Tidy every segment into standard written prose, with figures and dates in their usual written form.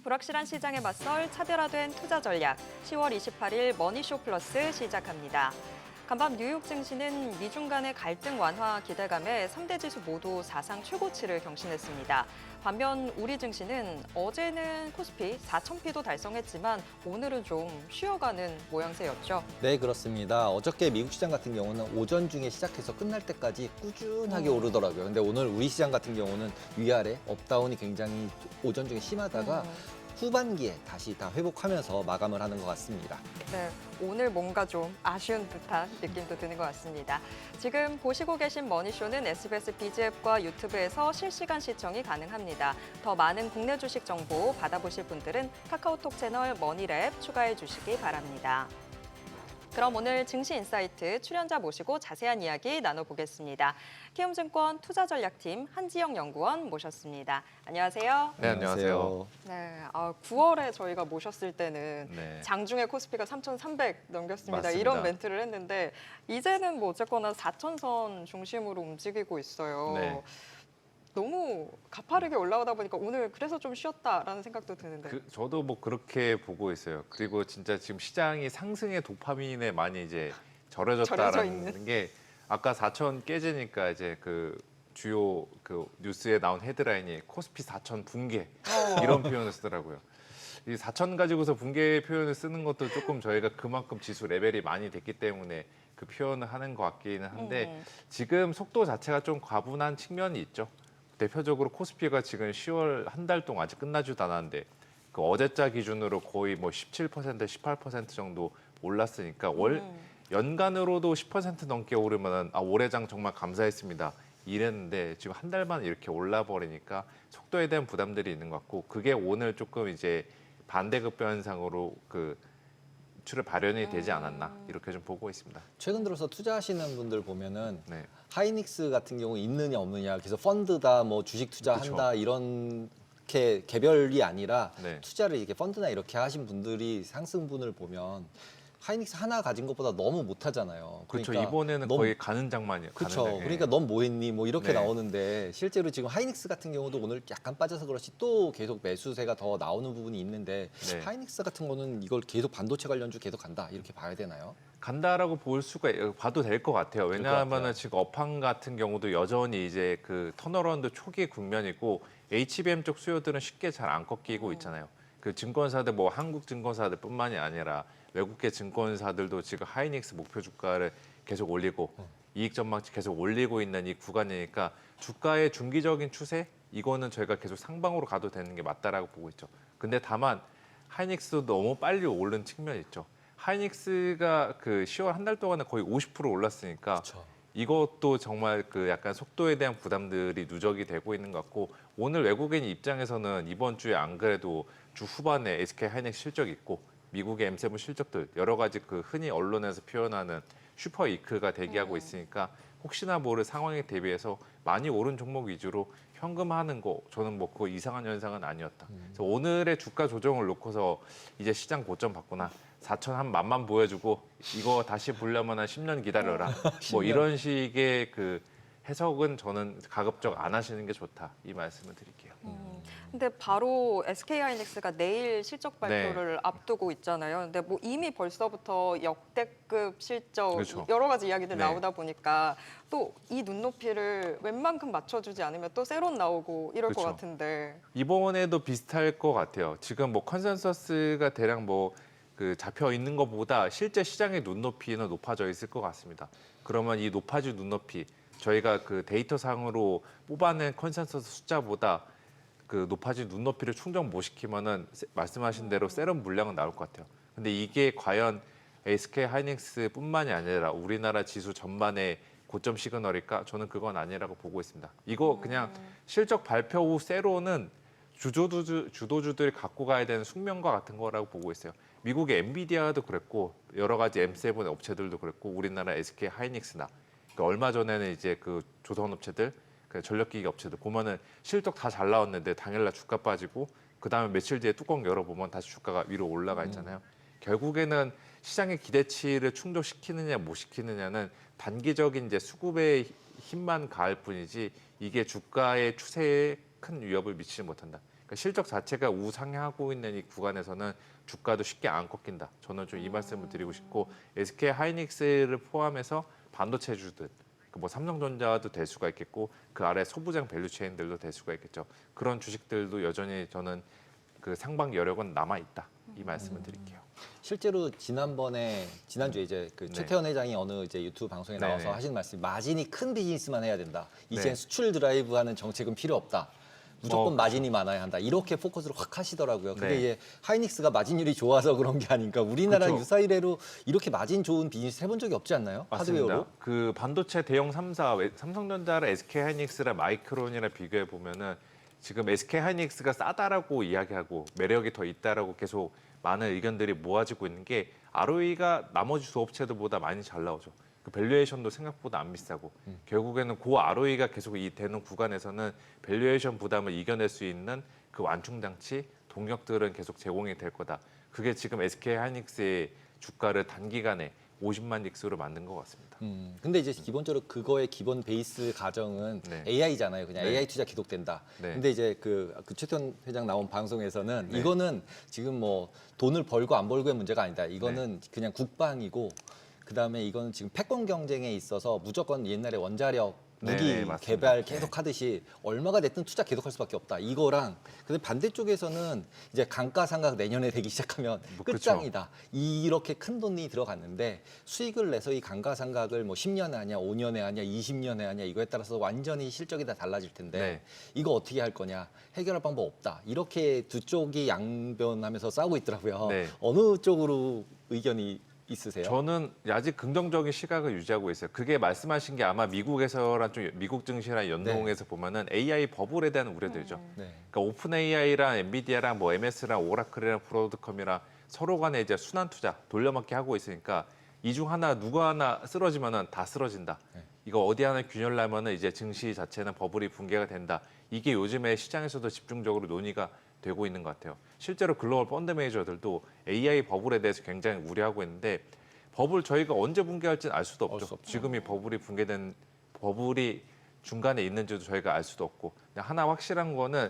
불확실한 시장에 맞설 차별화된 투자 전략, 10월 28일 머니쇼 플러스 시작합니다. 간밤 뉴욕 증시는 미중 간의 갈등 완화 기대감에 3대 지수 모두 사상 최고치를 경신했습니다. 반면 우리 증시는 어제는 코스피 4,000피도 달성했지만 오늘은 좀 쉬어가는 모양새였죠. 네, 그렇습니다. 어저께 미국 시장 같은 경우는 오전 중에 시작해서 끝날 때까지 꾸준하게 오르더라고요. 근데 오늘 우리 시장 같은 경우는 위아래 업다운이 굉장히 오전 중에 심하다가 후반기에 다시 다 회복하면서 마감을 하는 것 같습니다. 네, 오늘 뭔가 좀 아쉬운 듯한 느낌도 드는 것 같습니다. 지금 보시고 계신 머니쇼는 SBS 비즈앱과 유튜브에서 실시간 시청이 가능합니다. 더 많은 국내 주식 정보 받아보실 분들은 카카오톡 채널 머니랩 추가해 주시기 바랍니다. 그럼 오늘 증시인사이트 출연자 모시고 자세한 이야기 나눠보겠습니다. 키움증권 투자전략팀 한지영 연구원 모셨습니다. 안녕하세요. 네, 안녕하세요. 네, 9월에 저희가 모셨을 때는 네. 장중에 코스피가 3,300 넘겼습니다. 맞습니다. 이런 멘트를 했는데 이제는 뭐 어쨌거나 4,000선 중심으로 움직이고 있어요. 네. 너무 가파르게 올라오다 보니까 오늘 그래서 좀 쉬었다라는 생각도 드는데. 저도 뭐 그렇게 보고 있어요. 그리고 진짜 지금 시장이 상승의 도파민에 많이 이제 절여져 절여졌다라는 있는. 게 아까 4천 깨지니까 이제 그 주요 그 뉴스에 나온 헤드라인이 코스피 4천 붕괴 이런 표현을 쓰더라고요. 이 4천 가지고서 붕괴 표현을 쓰는 것도 조금 저희가 그만큼 지수 레벨이 많이 됐기 때문에 그 표현을 하는 것 같기는 한데 지금 속도 자체가 좀 과분한 측면이 있죠. 대표적으로 코스피가 지금 10월 한 달 동안 아직 끝나지도 않았는데 그 어제자 기준으로 거의 뭐 17%, 18% 정도 올랐으니까 연간으로도 10% 넘게 오르면은 올해장 정말 감사했습니다. 이랬는데 지금 한 달 만에 이렇게 올라 버리니까 속도에 대한 부담들이 있는 것 같고 그게 오늘 조금 이제 반대급변 현상으로 그 출을 발현이 되지 않았나 이렇게 좀 보고 있습니다. 최근 들어서 투자하시는 분들 보면은 네. 하이닉스 같은 경우 있느냐 없느냐, 그래서 펀드다, 뭐 주식 투자한다 그쵸. 이런 게 개별이 아니라 네. 투자를 이렇게 펀드나 이렇게 하신 분들이 상승분을 보면 하이닉스 하나 가진 것보다 너무 못하잖아요. 그렇죠. 그러니까 이번에는 너무- 거의 가는 장만이에요. 그렇죠. 가는 장. 그러니까 넌 뭐 했니? 뭐 이렇게 네. 나오는데 실제로 지금 하이닉스 같은 경우도 오늘 약간 빠져서 그렇지 또 계속 매수세가 더 나오는 부분이 있는데 네. 하이닉스 같은 거는 이걸 계속 반도체 관련주 계속 간다 이렇게 봐야 되나요? 간다라고 봐도 될 것 같아요. 될 것 왜냐하면은 같아요. 지금 업황 같은 경우도 여전히 이제 그 턴어라운드 초기 국면이고 HBM 쪽 수요들은 쉽게 잘 안 꺾이고 있잖아요. 그 증권사들 뭐 한국 증권사들뿐만이 아니라 외국계 증권사들도 지금 하이닉스 목표 주가를 계속 올리고 이익 전망치 계속 올리고 있는 이 구간이니까 주가의 중기적인 추세 이거는 저희가 계속 상방으로 가도 되는 게 맞다라고 보고 있죠. 근데 다만 하이닉스도 너무 빨리 오른 측면이 있죠. 하이닉스가 그 10월 한 달 동안에 거의 50% 올랐으니까 그렇죠. 이것도 정말 그 약간 속도에 대한 부담들이 누적이 되고 있는 것 같고 오늘 외국인 입장에서는 이번 주에 안 그래도 주 후반에 SK 하이닉스 실적 있고 미국의 M7 실적들 여러 가지 그 흔히 언론에서 표현하는 슈퍼 이크가 대기하고 있으니까 혹시나 모를 상황에 대비해서 많이 오른 종목 위주로 현금화하는 거 저는 뭐 그거 이상한 현상은 아니었다. 그래서 오늘의 주가 조정을 놓고서 이제 시장 고점 봤구나. 4천 한 만만 보여주고 이거 다시 보려면 한 10년 기다려라. 뭐 이런 식의 그 해석은 저는 가급적 안 하시는 게 좋다. 이 말씀을 드릴게요. 근데 바로 SK하이닉스가 내일 실적 발표를 앞두고 있잖아요. 근데 뭐 이미 벌써부터 역대급 실적 그렇죠. 여러 가지 이야기들 네. 나오다 보니까 또 이 눈높이를 웬만큼 맞춰주지 않으면 또 세론 나오고 이럴 것 그렇죠. 같은데. 이번에도 비슷할 것 같아요. 지금 뭐 컨센서스가 대략 뭐 그 잡혀 있는 것보다 실제 시장의 눈높이는 높아져 있을 것 같습니다. 그러면 이 높아진 눈높이 저희가 그 데이터상으로 뽑아낸 컨센서스 숫자보다 그 높아진 눈높이를 충족 못 시키면은 말씀하신 대로 세럼 물량은 나올 것 같아요. 근데 이게 과연 SK 하이닉스뿐만이 아니라 우리나라 지수 전반의 고점 시그널일까? 저는 그건 아니라고 보고 있습니다. 이거 그냥 실적 발표 후 세로는 주도주들이 갖고 가야 되는 숙명과 같은 거라고 보고 있어요. 미국의 엔비디아도 그랬고 여러 가지 M7 업체들도 그랬고 우리나라 SK 하이닉스나 그러니까 얼마 전에는 이제 그 조선 업체들, 그 전력기기 업체들 보면은 실적 다 잘 나왔는데 당일날 주가 빠지고 그 다음에 며칠 뒤에 뚜껑 열어보면 다시 주가가 위로 올라가 있잖아요. 결국에는 시장의 기대치를 충족시키느냐 못 시키느냐는 단기적인 이제 수급의 힘만 가할 뿐이지 이게 주가의 추세에 큰 위협을 미치지 못한다. 그러니까 실적 자체가 우상향하고 있는 이 구간에서는 주가도 쉽게 안 꺾인다. 저는 좀 이 말씀을 드리고 싶고 SK 하이닉스를 포함해서 반도체주들 뭐 삼성전자도 될 수가 있겠고 그 아래 소부장 밸류체인들도 될 수가 있겠죠. 그런 주식들도 여전히 저는 그 상방 여력은 남아 있다. 이 말씀을 드릴게요. 실제로 지난주에 이제 그 네. 최태원 회장이 어느 이제 유튜브 방송에 나와서 네네. 하신 말씀이 마진이 큰 비즈니스만 해야 된다. 이젠 네. 수출 드라이브하는 정책은 필요 없다. 무조건 마진이 많아야 한다. 이렇게 포커스를 확 하시더라고요. 그게 네. 이제 하이닉스가 마진율이 좋아서 그런 게 아닌가. 우리나라 그렇죠. 유사 이래로 이렇게 마진 좋은 비즈니스 해본 적이 없지 않나요? 맞습니다. 하드웨어로? 그 반도체 대형 3사 삼성전자랑 SK 하이닉스랑 마이크론이랑 비교해 보면은 지금 SK 하이닉스가 싸다라고 이야기하고 매력이 더 있다라고 계속 많은 의견들이 모아지고 있는 게 ROE가 나머지 두 업체들보다 많이 잘 나오죠. 그 밸류에이션도 생각보다 안 비싸고 결국에는 그 ROE가 계속 이 되는 구간에서는 밸류에이션 부담을 이겨낼 수 있는 그 완충 장치 동력들은 계속 제공이 될 거다. 그게 지금 SK 하이닉스의 주가를 단기간에 50만 닉스로 만든 것 같습니다. 근데 이제 기본적으로 그거의 기본 베이스 가정은 네. AI잖아요. 그냥 네. AI 투자 기독된다. 네. 근데 이제 그 최태원 회장 나온 방송에서는 네. 이거는 지금 뭐 돈을 벌고 안 벌고의 문제가 아니다. 이거는 그냥 국방이고 그다음에 이거는 지금 패권 경쟁에 있어서 무조건 옛날에 원자력 무기 네, 네, 맞습니다. 개발 계속 하듯이 얼마가 됐든 투자 계속할 수밖에 없다. 이거랑 근데 반대쪽에서는 이제 감가상각 내년에 되기 시작하면 뭐, 끝장이다. 이렇게 큰 돈이 들어갔는데 수익을 내서 이 감가상각을 뭐 10년에 하냐, 5년에 하냐, 20년에 하냐 이거에 따라서 완전히 실적이 다 달라질 텐데 네. 이거 어떻게 할 거냐? 해결할 방법 없다. 이렇게 두 쪽이 양변하면서 싸우고 있더라고요. 네. 어느 쪽으로 의견이 있으세요? 저는 아직 긍정적인 시각을 유지하고 있어요. 그게 말씀하신 게 아마 미국에서랑 좀 미국 증시랑 연동해서 보면은 AI 버블에 대한 우려들이죠. 네. 그러니까 오픈 AI랑 엔비디아랑 뭐 MS랑 오라클이랑 브로드컴이랑 서로 간에 이제 순환 투자 돌려막기 하고 있으니까 이 중 하나 누구 하나 쓰러지면은 다 쓰러진다. 네. 이거 어디 하나 균열 나면은 이제 증시 자체는 버블이 붕괴가 된다. 이게 요즘에 시장에서도 집중적으로 논의가 되고 있는 것 같아요. 실제로 글로벌 펀드 매니저들도 AI 버블에 대해서 굉장히 우려하고 있는데 버블 저희가 언제 붕괴할지는 알 수도 없죠. 지금이 버블이 붕괴된 버블이 중간에 있는지도 저희가 알 수도 없고 그냥 하나 확실한 거는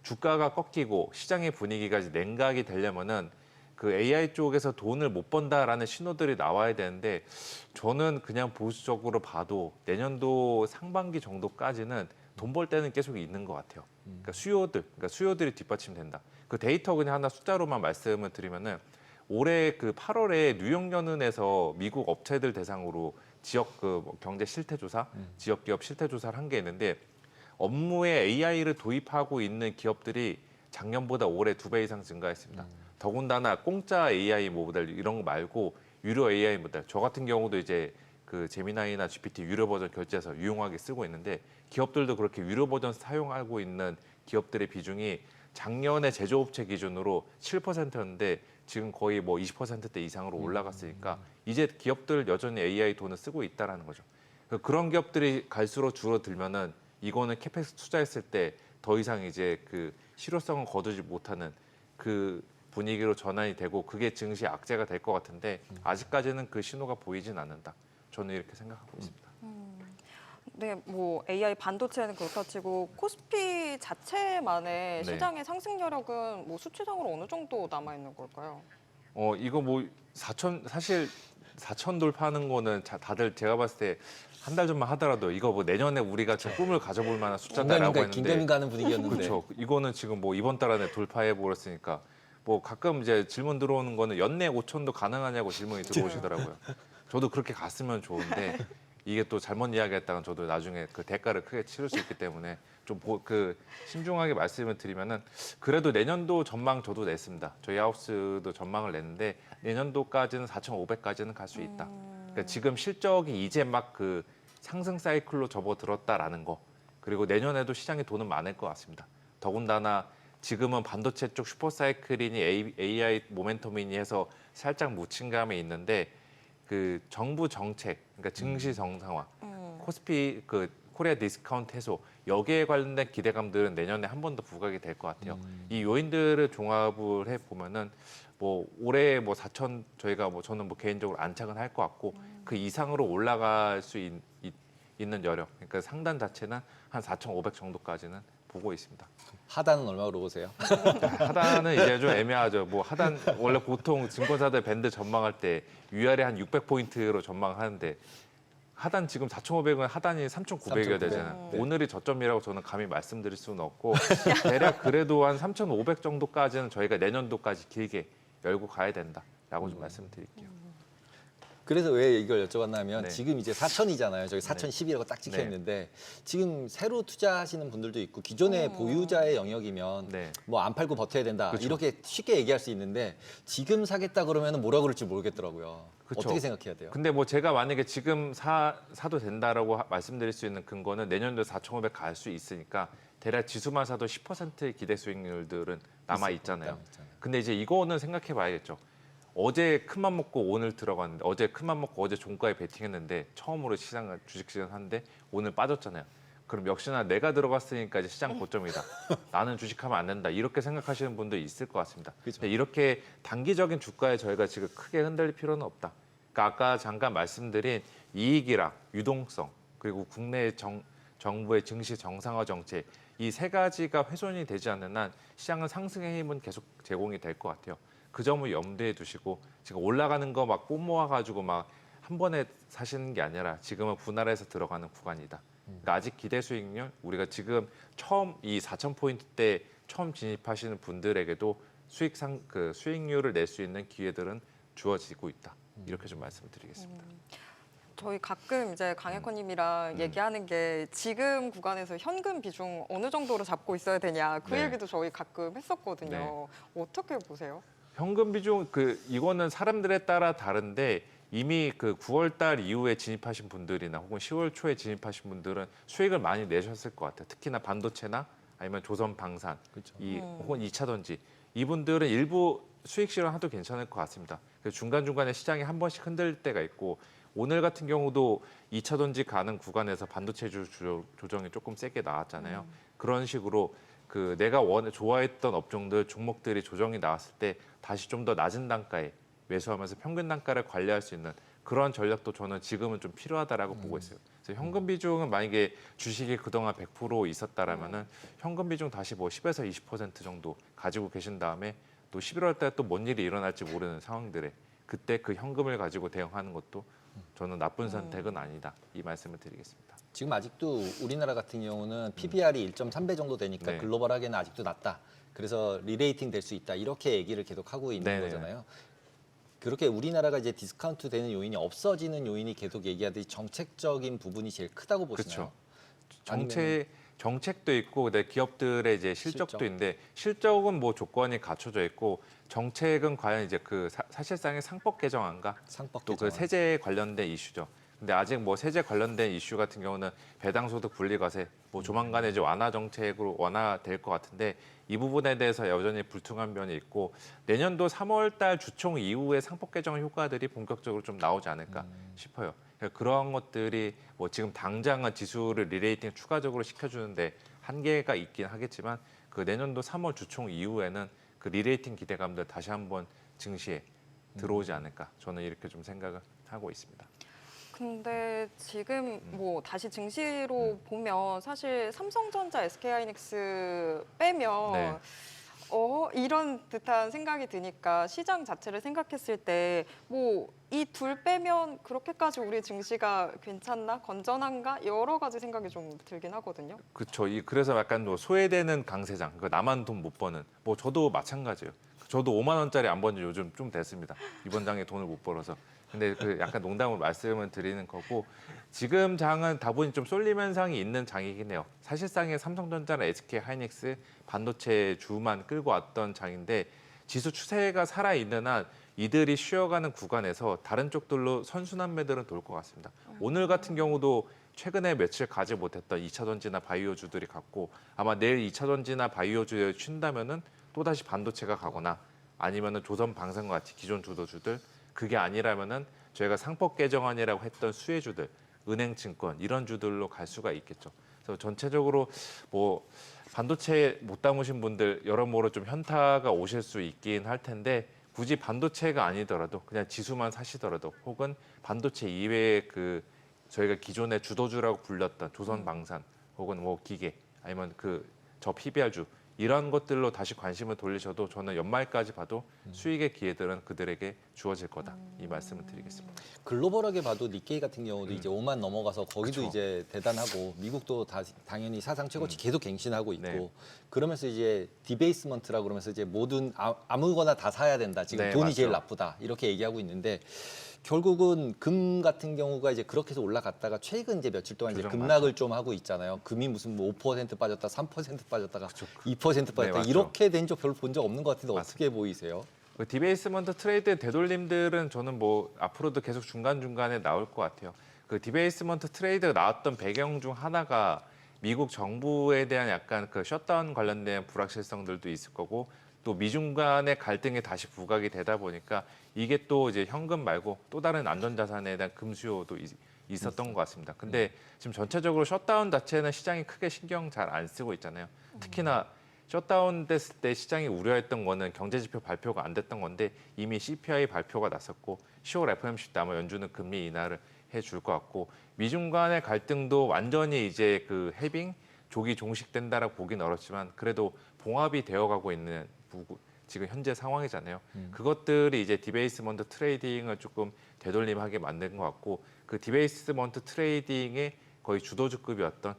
주가가 꺾이고 시장의 분위기가 이제 냉각이 되려면은 그 AI 쪽에서 돈을 못 번다라는 신호들이 나와야 되는데 저는 그냥 보수적으로 봐도 내년도 상반기 정도까지는 돈 벌 때는 계속 있는 것 같아요. 그러니까 수요들이 뒷받침된다. 그 데이터 그냥 하나 숫자로만 말씀을 드리면은 올해 그 8월에 뉴욕 연은에서 미국 업체들 대상으로 지역 그뭐 경제 실태 조사, 지역 기업 실태 조사를 한 게 있는데 업무에 AI를 도입하고 있는 기업들이 작년보다 올해 2배 이상 증가했습니다. 더군다나 공짜 AI 모델 이런 거 말고 유료 AI 모델. 저 같은 경우도 이제 그 제미나이나 GPT 유료 버전 결제해서 유용하게 쓰고 있는데 기업들도 그렇게 유료 버전 사용하고 있는 기업들의 비중이 작년에 제조업체 기준으로 7%였는데 지금 거의 뭐 20%대 이상으로 올라갔으니까 이제 기업들 여전히 AI 돈을 쓰고 있다라는 거죠. 그런 기업들이 갈수록 줄어들면은 이거는 캐펙스 투자했을 때 더 이상 이제 그 실효성을 거두지 못하는 그 분위기로 전환이 되고 그게 증시 악재가 될 것 같은데 아직까지는 그 신호가 보이진 않는다. 저는 이렇게 생각하고 있습니다. 네, 뭐 AI 반도체는 그렇다 치고 코스피 자체만의 네. 시장의 상승 여력은 뭐 수치상으로 어느 정도 남아 있는 걸까요? 이거 뭐 4천 돌파하는 거는 다들 제가 봤을 때 한 달 전만 하더라도 이거 뭐 내년에 우리가 좀 꿈을 가져볼 만한 숫자다라고 했는데 김대민 가는 분위기였는데. 그렇죠. 이거는 지금 뭐 이번 달 안에 돌파해 버렸으니까 뭐 가끔 이제 질문 들어오는 거는 연내 5천도 가능하냐고 질문이 들어오시더라고요. 저도 그렇게 갔으면 좋은데 이게 또 잘못 이야기했다가 저도 나중에 그 대가를 크게 치를 수 있기 때문에 좀 그 신중하게 말씀을 드리면은 그래도 내년도 전망 저도 냈습니다. 저희 하우스도 전망을 냈는데 내년도까지는 4,500까지는 갈 수 있다. 그러니까 지금 실적이 이제 막 그 상승 사이클로 접어들었다라는 거. 그리고 내년에도 시장에 돈은 많을 것 같습니다. 더군다나 지금은 반도체 쪽 슈퍼 사이클이니 AI 모멘텀이니 해서 살짝 묻힌 감이 있는데 그 정부 정책, 그러니까 증시 정상화, 코스피 그 코리아 디스카운트 해소 여기에 관련된 기대감들은 내년에 한 번 더 부각이 될 것 같아요. 이 요인들을 종합을 해 보면은 뭐 올해 뭐 4천 저희가 뭐 저는 뭐 개인적으로 안착은 할 것 같고 그 이상으로 올라갈 수 있는 여력, 그러니까 상단 자체는 한 4,500 정도까지는 보고 있습니다. 하단은 얼마로 보세요? 하단은 이제 좀 애매하죠. 뭐 하단 원래 보통 증권사들 밴드 전망할 때 위아래 한 600포인트로 전망하는데 하단 지금 4,500은 하단이 3,900이어야 되잖아요. 네. 오늘이 저점이라고 저는 감히 말씀드릴 수는 없고 대략 그래도 한 3,500 정도까지는 저희가 내년도까지 길게 열고 가야 된다라고 좀 말씀드릴게요. 그래서 왜 이걸 여쭤봤냐면 네. 지금 이제 4천이잖아요. 저기 4,010이라고 딱 찍혀 네. 있는데 지금 새로 투자하시는 분들도 있고 기존의 보유자의 영역이면 네. 뭐 안 팔고 버텨야 된다 그쵸. 이렇게 쉽게 얘기할 수 있는데 지금 사겠다 그러면 뭐라 그럴지 모르겠더라고요. 그쵸. 어떻게 생각해야 돼요? 근데 뭐 제가 만약에 지금 사도 된다라고 말씀드릴 수 있는 근거는 내년도에 4,500 갈 수 있으니까 대략 지수만 사도 10%의 기대 수익률들은 남아 있잖아요. 근데 이제 이거는 생각해 봐야겠죠. 어제 큰맘 먹고 오늘 들어갔는데 어제 큰맘 먹고 어제 종가에 베팅했는데 처음으로 시장을 주식시장 하는데 오늘 빠졌잖아요. 그럼 역시나 내가 들어갔으니까 이제 시장 고점이다. 나는 주식하면 안 된다. 이렇게 생각하시는 분도 있을 것 같습니다. 그죠. 근데 이렇게 단기적인 주가에 저희가 지금 크게 흔들릴 필요는 없다. 그러니까 아까 잠깐 말씀드린 이익이랑 유동성 그리고 국내 정부의 증시 정상화 정책 이 세 가지가 훼손이 되지 않는 한 시장은 상승의 힘은 계속 제공이 될 것 같아요. 그 점을 염두에 두시고 지금 올라가는 거 막 뽐 모아가지고 막 한 번에 사시는 게 아니라 지금은 분할해서 들어가는 구간이다. 그러니까 아직 기대 수익률 우리가 지금 처음 이 4,000포인트대 처음 진입하시는 분들에게도 수익률을 낼 수 있는 기회들은 주어지고 있다. 이렇게 좀 말씀을 드리겠습니다. 저희 가끔 이제 강혜커님이랑 얘기하는 게 지금 구간에서 현금 비중 어느 정도로 잡고 있어야 되냐 그 네. 얘기도 저희 가끔 했었거든요. 어떻게 보세요? 현금 비중 이거는 사람들에 따라 다른데 이미 그 9월 달 이후에 진입하신 분들이나 혹은 10월 초에 진입하신 분들은 수익을 많이 내셨을 것 같아요. 특히나 반도체나 아니면 조선 방산, 혹은 2차 전지 이분들은 일부 수익 실현해도 괜찮을 것 같습니다. 중간중간에 시장이 한 번씩 흔들릴 때가 있고 오늘 같은 경우도 2차 전지 가는 구간에서 반도체 조정이 조금 세게 나왔잖아요. 그런 식으로 내가 좋아했던 업종들 종목들이 조정이 나왔을 때 다시 좀 더 낮은 단가에 매수하면서 평균 단가를 관리할 수 있는 그런 전략도 저는 지금은 좀 필요하다라고 보고 있어요. 그래서 현금 비중은 만약에 주식이 그동안 100% 있었다라면은 현금 비중 다시 뭐 10에서 20% 정도 가지고 계신 다음에 또 11월 달에 또 뭔 일이 일어날지 모르는 상황들에 그때 그 현금을 가지고 대응하는 것도 저는 나쁜 선택은 아니다. 이 말씀을 드리겠습니다. 지금 아직도 우리나라 같은 경우는 PBR이 1.3배 정도 되니까 네. 글로벌하게는 아직도 낮다. 그래서 리레이팅 될 수 있다. 이렇게 얘기를 계속 하고 있는 네네. 거잖아요. 그렇게 우리나라가 이제 디스카운트 되는 요인이 없어지는 요인이 계속 얘기하듯이 정책적인 부분이 제일 크다고 보시나요? 그렇죠. 정책도 있고 그다음에 기업들의 이제 실적도 실적? 있는데 실적은 뭐 조건이 갖춰져 있고 정책은 과연 이제 사실상의 상법 개정안과 상법 또 그 개정안. 세제 관련된 이슈죠. 근데 아직 뭐 세제 관련된 이슈 같은 경우는 배당소득 분리과세 뭐 조만간에 이제 완화 정책으로 완화될 것 같은데 이 부분에 대해서 여전히 불투명한 면이 있고 내년도 3월달 주총 이후에 상법 개정 효과들이 본격적으로 좀 나오지 않을까 싶어요. 그러니까 그런 것들이 뭐 지금 당장은 지수를 리레이팅 추가적으로 시켜주는데 한계가 있긴 하겠지만 그 내년도 3월 주총 이후에는 그 리레이팅 기대감들 다시 한번 증시에 들어오지 않을까 저는 이렇게 좀 생각을 하고 있습니다. 근데 지금 뭐 다시 증시로 보면 사실 삼성전자, SK하이닉스 빼면 네. 이런 듯한 생각이 드니까 시장 자체를 생각했을 때 뭐 이 둘 빼면 그렇게까지 우리 증시가 괜찮나 건전한가 여러 가지 생각이 좀 들긴 하거든요. 그렇죠. 그래서 약간 뭐 소외되는 강세장, 나만 돈 못 버는. 뭐 저도 마찬가지예요. 저도 5만 원짜리 안 번 지 요즘 좀 됐습니다. 이번 장에 돈을 못 벌어서. 근데 약간 농담으로 말씀을 드리는 거고 지금 장은 다분히 좀 쏠림 현상이 있는 장이긴 해요. 사실상의 삼성전자나 SK 하이닉스 반도체 주만 끌고 왔던 장인데 지수 추세가 살아 있는 한 이들이 쉬어가는 구간에서 다른 쪽들로 선순환 매들은 돌 것 같습니다. 오늘 같은 경우도 최근에 며칠 가지 못했던 2차 전지나 바이오주들이 갔고 아마 내일 2차 전지나 바이오주에 쉰다면은 또다시 반도체가 가거나 아니면은 조선 방산과 같이 기존 주도주들 그게 아니라면은 저희가 상법 개정안이라고 했던 수혜주들, 은행증권 이런 주들로 갈 수가 있겠죠. 그래서 전체적으로 뭐 반도체 못 담으신 분들 여러모로 좀 현타가 오실 수 있긴 할 텐데 굳이 반도체가 아니더라도 그냥 지수만 사시더라도 혹은 반도체 이외의 저희가 기존의 주도주라고 불렸던 조선 방산 혹은 뭐 기계 아니면 저 PBR주 이런 것들로 다시 관심을 돌리셔도 저는 연말까지 봐도 수익의 기회들은 그들에게 주어질 거다. 이 말씀을 드리겠습니다. 글로벌하게 봐도 니케이 같은 경우도 이제 5만 넘어가서 거기도 그쵸. 이제 대단하고 미국도 당연히 사상 최고치 계속 갱신하고 있고 네. 그러면서 이제 디베이스먼트라 그러면서 이제 모든 아무거나 다 사야 된다. 지금 네, 돈이 맞죠. 제일 나쁘다. 이렇게 얘기하고 있는데 결국은 금 같은 경우가 이제 그렇게 해서 올라갔다가 최근 이제 며칠 동안 이제 조정 급락을 좀 하고 있잖아요. 금이 무슨 뭐 5% 빠졌다, 3% 빠졌다가 2% 네, 빠졌다. 맞죠. 이렇게 된 적 별로 본 적 없는 것 같은데 맞습니다. 어떻게 보이세요? 그 디베이스먼트 트레이드 되돌림들은 저는 뭐 앞으로도 계속 중간중간에 나올 것 같아요. 그 디베이스먼트 트레이드가 나왔던 배경 중 하나가 미국 정부에 대한 약간 그 셧다운 관련된 불확실성들도 있을 거고 또 미중 간의 갈등이 다시 부각이 되다 보니까 이게 또 이제 현금 말고 또 다른 안전자산에 대한 금수요도 있었던 것 같습니다. 근데 지금 전체적으로 셧다운 자체는 시장이 크게 신경 잘 안 쓰고 있잖아요. 특히나 셧다운 됐을 때 시장이 우려했던 거는 경제 지표 발표가 안 됐던 건데 이미 CPI 발표가 났었고 10월 FOMC 때 아마 연준은 금리 인하를 해줄 것 같고 미중 간의 갈등도 완전히 이제 그 해빙 조기 종식된다라고 보긴 어렵지만 그래도 봉합이 되어가고 있는 지금 현재 상황이잖아요. 그것들이 이제 디베이스먼트 트레이딩을 조금 되돌림하게 만든 것 같고 그 디베이스먼트 트레이딩의 거의 주도주급이었던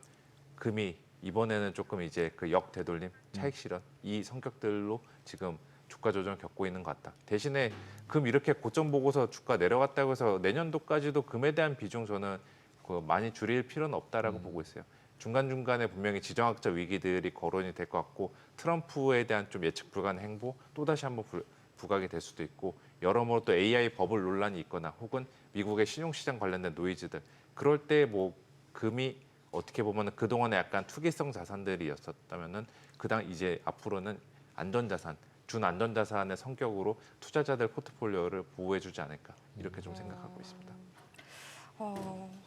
금이 이번에는 조금 이제 그 역되돌림, 차익 실현 이 성격들로 지금 주가 조정을 겪고 있는 것 같다. 대신에 금 이렇게 고점 보고서 주가 내려갔다고 해서 내년도까지도 금에 대한 비중 저는 그 많이 줄일 필요는 없다라고 보고 있어요. 중간중간에 분명히 지정학적 위기들이 거론이 될 것 같고 트럼프에 대한 좀 예측 불가능 행보 또다시 한번 부각이 될 수도 있고 여러모로 또 AI 버블 논란이 있거나 혹은 미국의 신용시장 관련된 노이즈들 그럴 때 뭐 금이 어떻게 보면 그동안에 약간 투기성 자산들이었었다면은 그당 이제 앞으로는 안전자산, 준안전자산의 성격으로 투자자들 포트폴리오를 보호해주지 않을까 이렇게 좀 생각하고 있습니다.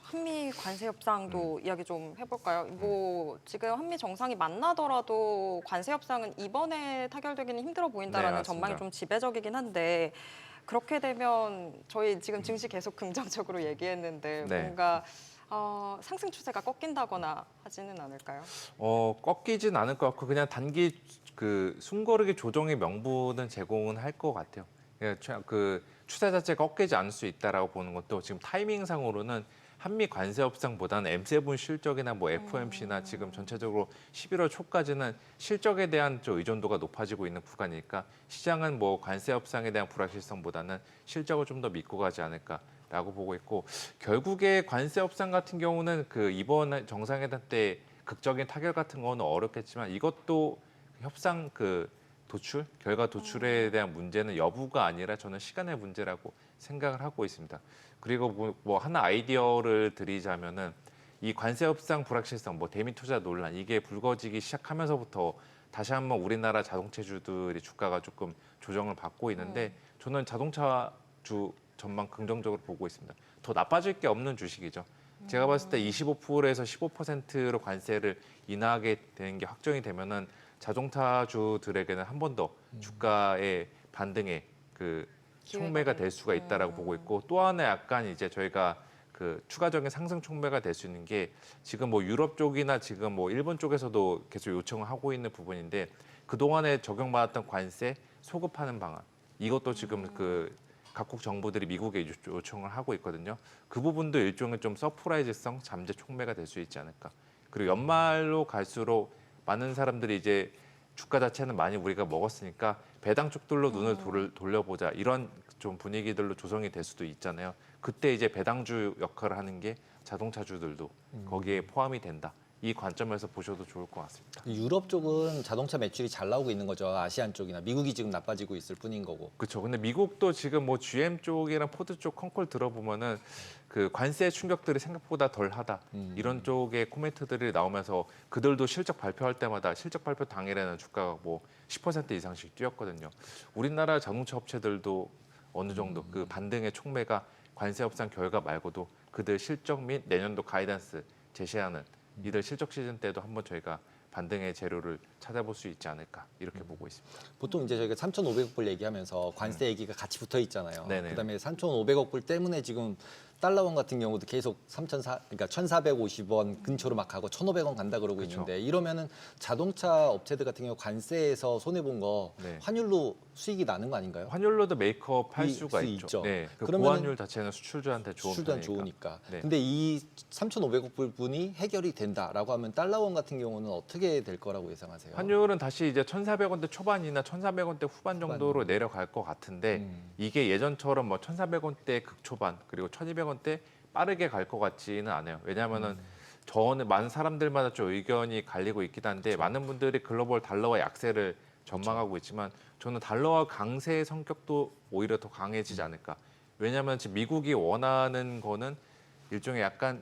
한미 관세 협상도 이야기 좀 해볼까요? 뭐 지금 한미 정상이 만나더라도 관세 협상은 이번에 타결되기는 힘들어 보인다라는 네, 전망이 맞습니다. 좀 지배적이긴 한데 그렇게 되면 저희 지금 증시 계속 긍정적으로 얘기했는데 네. 뭔가 상승 추세가 꺾인다거나 하지는 않을까요? 꺾이진 않을 것 같고 그냥 단기 그 숨고르기 조정의 명분은 제공은 할 것 같아요. 그 추세 자체가 꺾이지 않을 수 있다라고 보는 것도 지금 타이밍상으로는 한미 관세 협상보다는 M7 실적이나 뭐 FOMC나 지금 전체적으로 11월 초까지는 실적에 대한 저 의존도가 높아지고 있는 구간이니까 시장은 뭐 관세 협상에 대한 불확실성보다는 실적을 좀 더 믿고 가지 않을까라고 보고 있고 결국에 관세 협상 같은 경우는 그 이번 정상회담 때 극적인 타결 같은 거는 어렵겠지만 이것도 협상 그 도출, 결과 도출에 대한 문제는 여부가 아니라 저는 시간의 문제라고 생각을 하고 있습니다. 그리고 뭐 하나 아이디어를 드리자면은 이 관세 협상 불확실성, 뭐 대미 투자 논란 이게 불거지기 시작하면서부터 다시 한번 우리나라 자동차주들이 주가가 조금 조정을 받고 있는데 저는 자동차주 전망 긍정적으로 보고 있습니다. 더 나빠질 게 없는 주식이죠. 제가 봤을 때 25%에서 15%로 관세를 인하하게 되는 게 확정이 되면은 자동차주들에게는 한 번 더 주가의 반등에 그 촉매가 될 수가 있다라고 보고 있고 또 하나 약간 이제 저희가 그 추가적인 상승 촉매가 될 수 있는 게 지금 뭐 유럽 쪽이나 지금 뭐 일본 쪽에서도 계속 요청을 하고 있는 부분인데 그동안에 적용받았던 관세 소급하는 방안 이것도 지금 그 각국 정부들이 미국에 요청을 하고 있거든요. 그 부분도 일종의 좀 서프라이즈성 잠재 촉매가 될 수 있지 않을까. 그리고 연말로 갈수록 많은 사람들이 이제 주가 자체는 많이 우리가 먹었으니까 배당 쪽들로 눈을 돌려보자 이런 좀 분위기들로 조성이 될 수도 있잖아요. 그때 이제 배당주 역할을 하는 게 자동차주들도 거기에 포함이 된다. 이 관점에서 보셔도 좋을 것 같습니다. 유럽 쪽은 자동차 매출이 잘 나오고 있는 거죠. 아시안 쪽이나 미국이 지금 나빠지고 있을 뿐인 거고. 그렇죠. 근데 미국도 지금 뭐 GM 쪽이랑 포드 쪽 컨콜 들어보면은 그 관세 충격들이 생각보다 덜하다 이런 쪽의 코멘트들이 나오면서 그들도 실적 발표할 때마다 실적 발표 당일에는 주가가 뭐 10% 이상씩 뛰었거든요. 우리나라 자동차 업체들도 어느 정도 그 반등의 촉매가 관세 협상 결과 말고도 그들 실적 및 내년도 가이던스 제시하는 이들 실적 시즌 때도 한번 저희가 반등의 재료를 찾아볼 수 있지 않을까 이렇게 보고 있습니다. 보통 이제 저희가 3,500억 불 얘기하면서 관세 얘기가 같이 붙어 있잖아요. 네네. 그다음에 3,500억 불 때문에 지금 달러원 같은 경우도 계속 1,450원 근처로 막 가고 1,500원 간다 그러고 그쵸. 있는데 이러면은 자동차 업체들 같은 경우 관세에서 손해 본 거 네. 환율로 수익이 나는 거 아닌가요? 환율로도 메이크업 할 이- 수가 수 있죠. 있죠. 네, 그 그러면은- 보완율 자체는 수출주한테 좋은 수출단 편이니까. 좋으니까. 네. 근데 이 3,500억 불분이 해결이 된다라고 하면 달러원 같은 경우는 어떻게 될 거라고 예상하세요? 환율은 다시 이제 1,400원대 초반이나 1,400원대 후반 정도로 내려갈 것 같은데 이게 예전처럼 뭐 1,400원대 극초반 그리고 1,200원대 빠르게 갈 것 같지는 않아요. 왜냐하면은 저는 많은 사람들마다 좀 의견이 갈리고 있긴 한데 많은 분들이 글로벌 달러와 약세를 전망하고 있지만 저는 달러와 강세의 성격도 오히려 더 강해지지 않을까. 왜냐하면 지금 미국이 원하는 거는 일종의 약간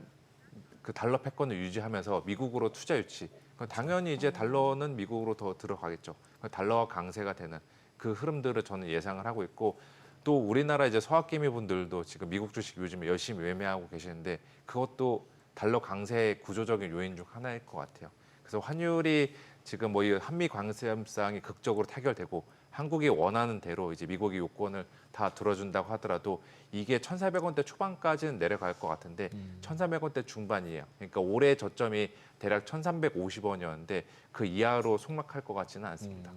그 달러 패권을 유지하면서 미국으로 투자 유치. 그럼 당연히 이제 달러는 미국으로 더 들어가겠죠. 달러와 강세가 되는 그 흐름들을 저는 예상을 하고 있고 또 우리나라 이제 서학개미 분들도 지금 미국 주식 요즘에 열심히 매매하고 계시는데 그것도 달러 강세의 구조적인 요인 중 하나일 것 같아요. 그래서 환율이 지금 뭐 이 한미 관세 협상이 극적으로 타결되고 한국이 원하는 대로 이제 미국이 요건을 다 들어준다고 하더라도 이게 1,400원대 초반까지는 내려갈 것 같은데 1,400원대 중반이에요. 그러니까 올해 저점이 대략 1,350원이었는데 그 이하로 속락할 것 같지는 않습니다.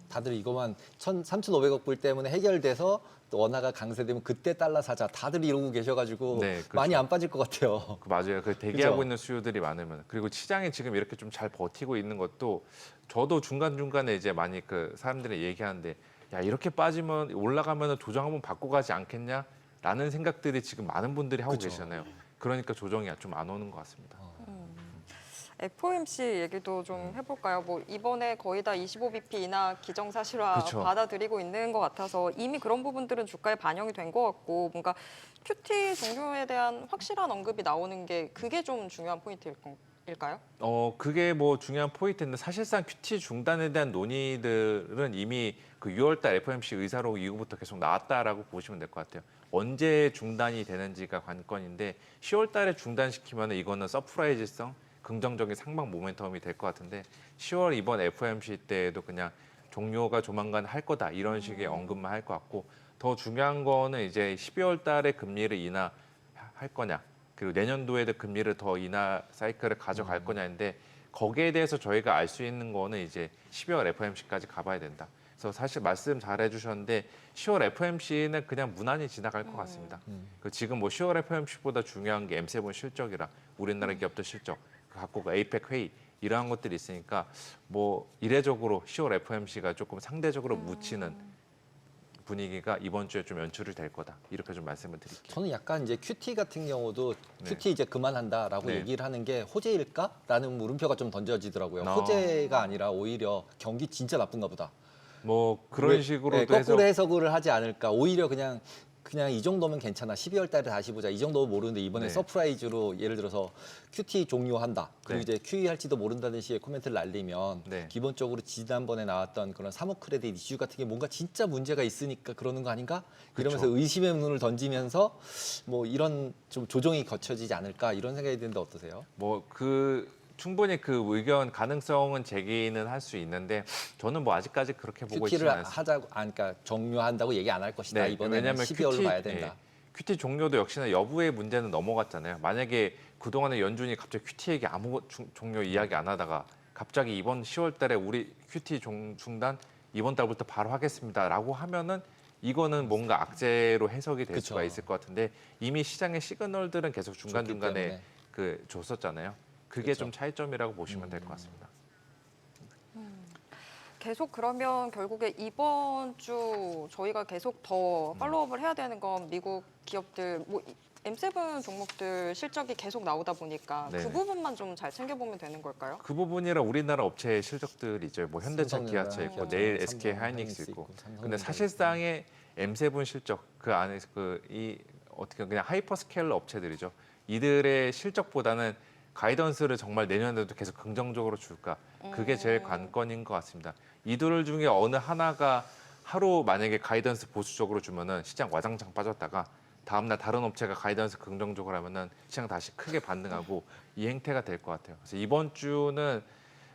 다들 이거만 3,500억 불 때문에 해결돼서 또 원화가 강세되면 그때 달러 사자 다들 이러고 계셔가지고 네, 그렇죠. 많이 안 빠질 것 같아요. 맞아요. 그 대기하고 그죠? 있는 수요들이 많으면 그리고 시장이 지금 이렇게 좀 잘 버티고 있는 것도 저도 중간 중간에 이제 많이 그 사람들이 얘기하는데 야 이렇게 빠지면 올라가면 조정 한번 받고 가지 않겠냐라는 생각들이 지금 많은 분들이 하고 그쵸. 계시잖아요. 그러니까 조정이 좀 안 오는 것 같습니다. FOMC 얘기도 좀 해볼까요? 뭐 이번에 거의 다 25bp 인하 기정사실화 그쵸. 받아들이고 있는 것 같아서 이미 그런 부분들은 주가에 반영이 된 것 같고 뭔가 QT 종료에 대한 확실한 언급이 나오는 게 그게 좀 중요한 포인트일까요? 그게 뭐 중요한 포인트인데 사실상 QT 중단에 대한 논의들은 이미 그 6월달 FOMC 의사록 이후부터 계속 나왔다라고 보시면 될 것 같아요. 언제 중단이 되는지가 관건인데 10월달에 중단시키면 이거는 서프라이즈성 긍정적인 상방 모멘텀이 될 것 같은데 10월 이번 FOMC 때에도 그냥 종료가 조만간 할 거다 이런 식의 언급만 할 것 같고 더 중요한 거는 이제 12월 달에 금리를 인하할 거냐 그리고 내년도에도 금리를 더 인하 사이클을 가져갈 거냐인데 거기에 대해서 저희가 알 수 있는 거는 이제 12월 FOMC까지 가봐야 된다. 그래서 사실 말씀 잘 해주셨는데 10월 FOMC는 그냥 무난히 지나갈 것 같습니다. 그 지금 뭐 10월 FOMC보다 중요한 게 M7 실적이라 우리나라 기업들 실적, 그 각국 APEC 회의 이러한 것들이 있으니까 뭐 이례적으로 10월 FOMC가 조금 상대적으로 묻히는 분위기가 이번 주에 좀 연출이 될 거다 이렇게 좀 말씀을 드릴게요. 저는 약간 이제 QT 같은 경우도 네. QT 이제 그만한다라고 네. 얘기를 하는 게 호재일까라는 물음표가 좀 던져지더라고요. 아. 호재가 아니라 오히려 경기 진짜 나쁜가 보다. 뭐 그런 왜- 식으로도 네, 거꾸로 해서 해석을 하지 않을까. 오히려 그냥 이 정도면 괜찮아. 12월 달에 다시 보자. 이 정도면 모르는데 이번에 네. 서프라이즈로 예를 들어서 QT 종료한다. 그리고 네. 이제 QE 할지도 모른다는 식의 코멘트를 날리면 네. 기본적으로 지난번에 나왔던 그런 사모 크레딧 이슈 같은 게 뭔가 진짜 문제가 있으니까 그러는 거 아닌가? 이러면서 그쵸. 의심의 눈을 던지면서 뭐 이런 좀 조정이 거쳐지지 않을까 이런 생각이 드는데 어떠세요? 뭐 그 충분히 그 의견 가능성은 제기는 할 수 있는데 저는 뭐 아직까지 그렇게 보고 있지는 QT를 않습니다. 하자고 그러니까 종료한다고 얘기 안 할 것이다. 네, 이번에는 왜냐하면 12월로 QT, 봐야 된다. QT 종료도 역시나 여부의 문제는 넘어갔잖아요. 만약에 그동안에 연준이 갑자기 QT 얘기 아무 종료 이야기 안 하다가 갑자기 이번 10월 달에 우리 QT 중단 이번 달부터 바로 하겠습니다라고 하면은 이거는 뭔가 악재로 해석이 될 그쵸. 수가 있을 것 같은데 이미 시장의 시그널들은 계속 줬기 중간중간에 때문에. 그 줬었잖아요. 그게 그쵸. 좀 차이점이라고 보시면 될 것 같습니다. 계속 그러면 결국에 이번 주 저희가 계속 더 팔로우업을 해야 되는 건 미국 기업들 뭐 M7 종목들 실적이 계속 나오다 보니까 네네. 그 부분만 좀 잘 챙겨보면 되는 걸까요? 그 부분이라 우리나라 업체의 실적들이죠. 뭐 현대차, 삼성전자, 기아차 있고 기아차, 내일 삼성, SK 하이닉스 하이닉스 있고. 있고, 삼성전자 근데 있고. 사실상의 M7 실적 그 안에서 그 이 어떻게 그냥 하이퍼스케일러 업체들이죠. 이들의 실적보다는 가이던스를 정말 내년에도 계속 긍정적으로 줄까? 그게 제일 관건인 것 같습니다. 이들 중에 어느 하나가 하루 만약에 가이던스 보수적으로 주면은 시장 와장창 빠졌다가 다음날 다른 업체가 가이던스 긍정적으로 하면은 시장 다시 크게 반등하고 이 행태가 될 것 같아요. 그래서 이번 주는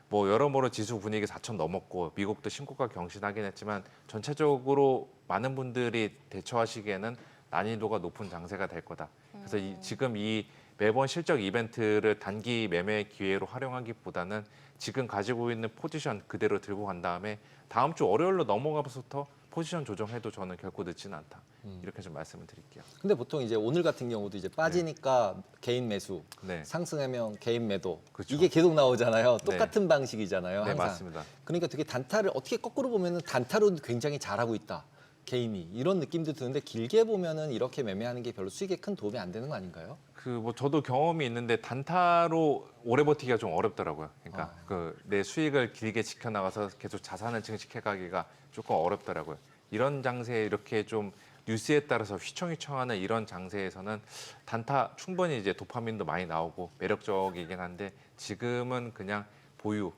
뭐 여러모로 지수 분위기 4천 넘었고 미국도 신고가 경신하긴 했지만 전체적으로 많은 분들이 대처하시기에는 난이도가 높은 장세가 될 거다. 그래서 지금 이 매번 실적 이벤트를 단기 매매 기회로 활용하기보다는 지금 가지고 있는 포지션 그대로 들고 간 다음에 다음 주 월요일로 넘어가서부터 포지션 조정해도 저는 결코 늦지는 않다. 이렇게 좀 말씀을 드릴게요. 근데 보통 이제 오늘 같은 경우도 이제 빠지니까 개인 매수, 네. 상승하면 개인 매도 그렇죠. 이게 계속 나오잖아요. 네. 똑같은 방식이잖아요. 네, 항상. 맞습니다. 그러니까 되게 단타를 어떻게 거꾸로 보면은 단타로 굉장히 잘하고 있다. 개인이 이런 느낌도 드는데 길게 보면은 이렇게 매매하는 게 별로 수익에 큰 도움이 안 되는 거 아닌가요? 그 뭐 저도 경험이 있는데 단타로 오래 버티기가 좀 어렵더라고요. 그러니까 그 내 수익을 길게 지켜나가서 계속 자산을 증식해가기가 조금 어렵더라고요. 이런 장세에 이렇게 좀 뉴스에 따라서 휘청휘청하는 이런 장세에서는 단타 충분히 이제 도파민도 많이 나오고 매력적이긴 한데 지금은 그냥 보유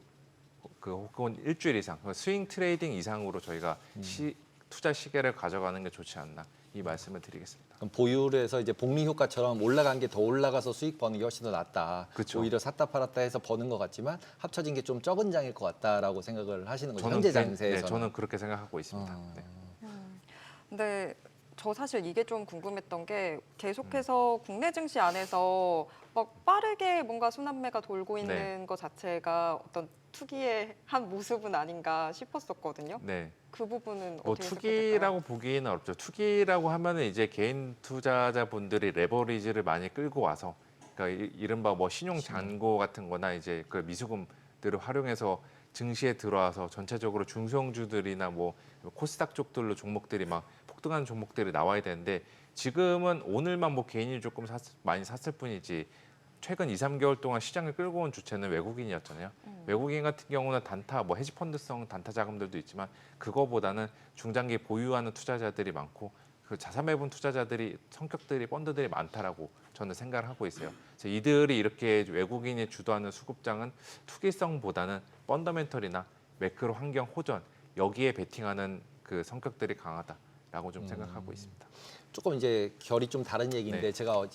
그 혹은 일주일 이상 스윙 트레이딩 이상으로 저희가 투자 시계를 가져가는 게 좋지 않나 이 말씀을 드리겠습니다. 그럼 보유를 해서 이제 복리 효과처럼 올라간 게 더 올라가서 수익 버는 게 훨씬 더 낫다. 그쵸. 오히려 샀다 팔았다 해서 버는 것 같지만 합쳐진 게 좀 적은 장일 것 같다라고 생각을 하시는 거죠. 현재 장세에서는. 네, 저는 그렇게 생각하고 있습니다. 네. 근데 저 사실 이게 좀 궁금했던 게 계속해서 국내 증시 안에서 막 빠르게 뭔가 순환매가 돌고 있는 네. 것 자체가 어떤 투기의 한 모습은 아닌가 싶었었거든요. 네. 그 부분은 뭐 어떻게 투기라고 보기에는 어렵죠. 투기라고 하면은 이제 개인 투자자분들이 레버리지를 많이 끌고 와서 그러니까 이른바 뭐 신용 잔고 같은 거나 이제 그 미수금들을 활용해서 증시에 들어와서 전체적으로 중소형주들이나 뭐 코스닥 쪽들로 종목들이 막 폭등하는 종목들이 나와야 되는데 지금은 오늘만 뭐 개인이 조금 많이 샀을 뿐이지 최근 2, 3개월 동안 시장을 끌고 온 주체는 외국인이었잖아요. 외국인 같은 경우는 단타, 뭐 헤지펀드성 단타 자금들도 있지만 그거보다는 중장기 보유하는 투자자들이 많고 그 자산 매분 투자자들이 성격들이 펀드들이 많다라고 저는 생각을 하고 있어요. 그래서 이들이 이렇게 외국인이 주도하는 수급장은 투기성보다는 펀더멘털이나 매크로 환경 호전 여기에 베팅하는 그 성격들이 강하다라고 좀 생각하고 있습니다. 조금 이제 결이 좀 다른 얘기인데 네. 제가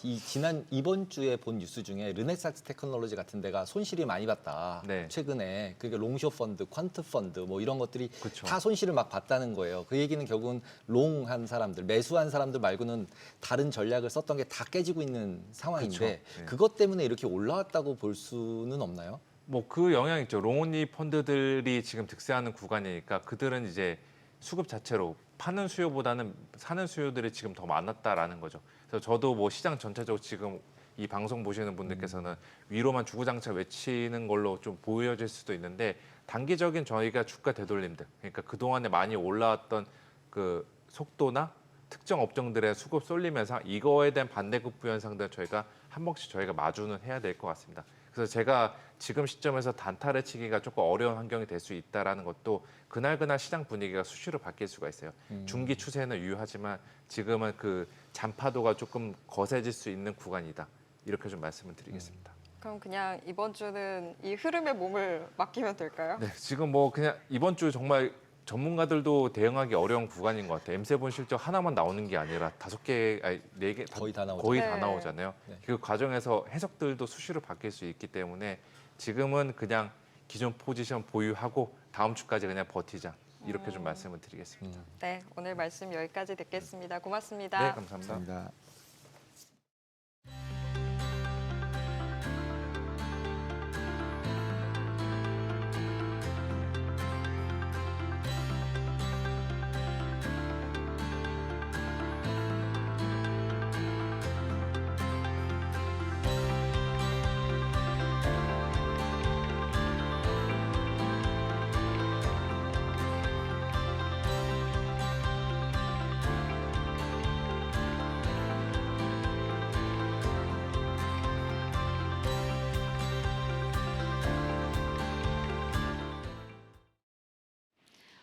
이번 주에 본 뉴스 중에 르네상스 테크놀로지 같은 데가 손실이 많이 봤다. 네. 최근에 그게 롱숏 펀드, 퀀트 펀드 뭐 이런 것들이 그쵸. 다 손실을 막 봤다는 거예요. 그 얘기는 결국은 롱한 사람들, 매수한 사람들 말고는 다른 전략을 썼던 게 다 깨지고 있는 상황인데 그쵸. 네. 그것 때문에 이렇게 올라왔다고 볼 수는 없나요? 뭐 그 영향 있죠. 롱온리 펀드들이 지금 득세하는 구간이니까 그들은 이제 수급 자체로 파는 수요보다는 사는 수요들이 지금 더 많았다라는 거죠. 그래서 저도 뭐 시장 전체적으로 지금 이 방송 보시는 분들께서는 위로만 주구장창 외치는 걸로 좀 보여질 수도 있는데 단기적인 저희가 주가 되돌림들, 그러니까 그동안에 많이 올라왔던 그 속도나 특정 업종들의 수급 쏠리면서 이거에 대한 반대급부 현상들 저희가 한 번씩 저희가 마주는 해야 될 것 같습니다. 그래서 제가 지금 시점에서 단타를 치기가 조금 어려운 환경이 될 수 있다라는 것도 그날 시장 분위기가 수시로 바뀔 수가 있어요. 중기 추세는 유효하지만 지금은 그 잔파도가 조금 거세질 수 있는 구간이다. 이렇게 좀 말씀을 드리겠습니다. 그럼 그냥 이번 주는 이 흐름에 몸을 맡기면 될까요? 네, 지금 뭐 그냥 이번 주 정말 전문가들도 대응하기 어려운 구간인 것 같아요. M7 실적 하나만 나오는 게 아니라 5개, 아니 4개 거의 다 나오죠. 거의 다 네. 나오잖아요. 네. 그 과정에서 해석들도 수시로 바뀔 수 있기 때문에 지금은 그냥 기존 포지션 보유하고 다음 주까지 그냥 버티자. 이렇게 좀 말씀을 드리겠습니다. 네, 오늘 말씀 여기까지 듣겠습니다. 고맙습니다. 네, 감사합니다.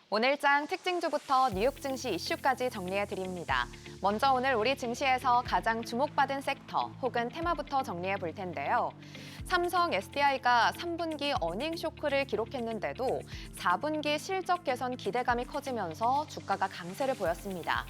오늘장 특징주부터 뉴욕 증시 이슈까지 정리해드립니다. 먼저 오늘 우리 증시에서 가장 주목받은 섹터 혹은 테마부터 정리해 볼 텐데요. 삼성 SDI가 3분기 어닝 쇼크를 기록했는데도 4분기 실적 개선 기대감이 커지면서 주가가 강세를 보였습니다.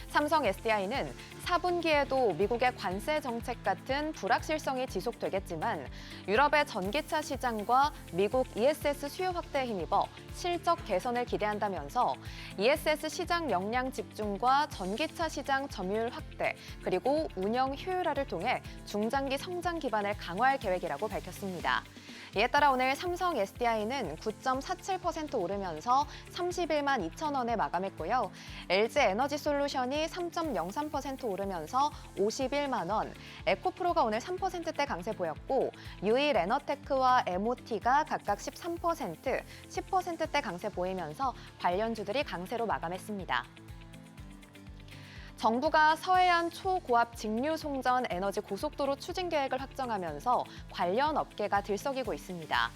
삼성 SDI는 4분기에도 미국의 관세 정책 같은 불확실성이 지속되겠지만 유럽의 전기차 시장과 미국 ESS 수요 확대에 힘입어 실적 개선을 기대한다면서 ESS 시장 역량 집중과 전기차 시장 점유율 확대 그리고 운영 효율화를 통해 중장기 성장 기반을 강화할 계획이라고 밝혔습니다. 이에 따라 오늘 삼성 SDI는 9.47% 오르면서 31만 2천 원에 마감했고요. LG 에너지 솔루션이 3.03% 오르면서 51만 원, 에코프로가 오늘 3%대 강세 보였고 유일 에너테크와 MOT가 각각 13%, 10%대 강세 보이면서 관련주들이 강세로 마감했습니다. 정부가 서해안 초고압 직류 송전 에너지 고속도로 추진 계획을 확정하면서 관련 업계가 들썩이고 있습니다.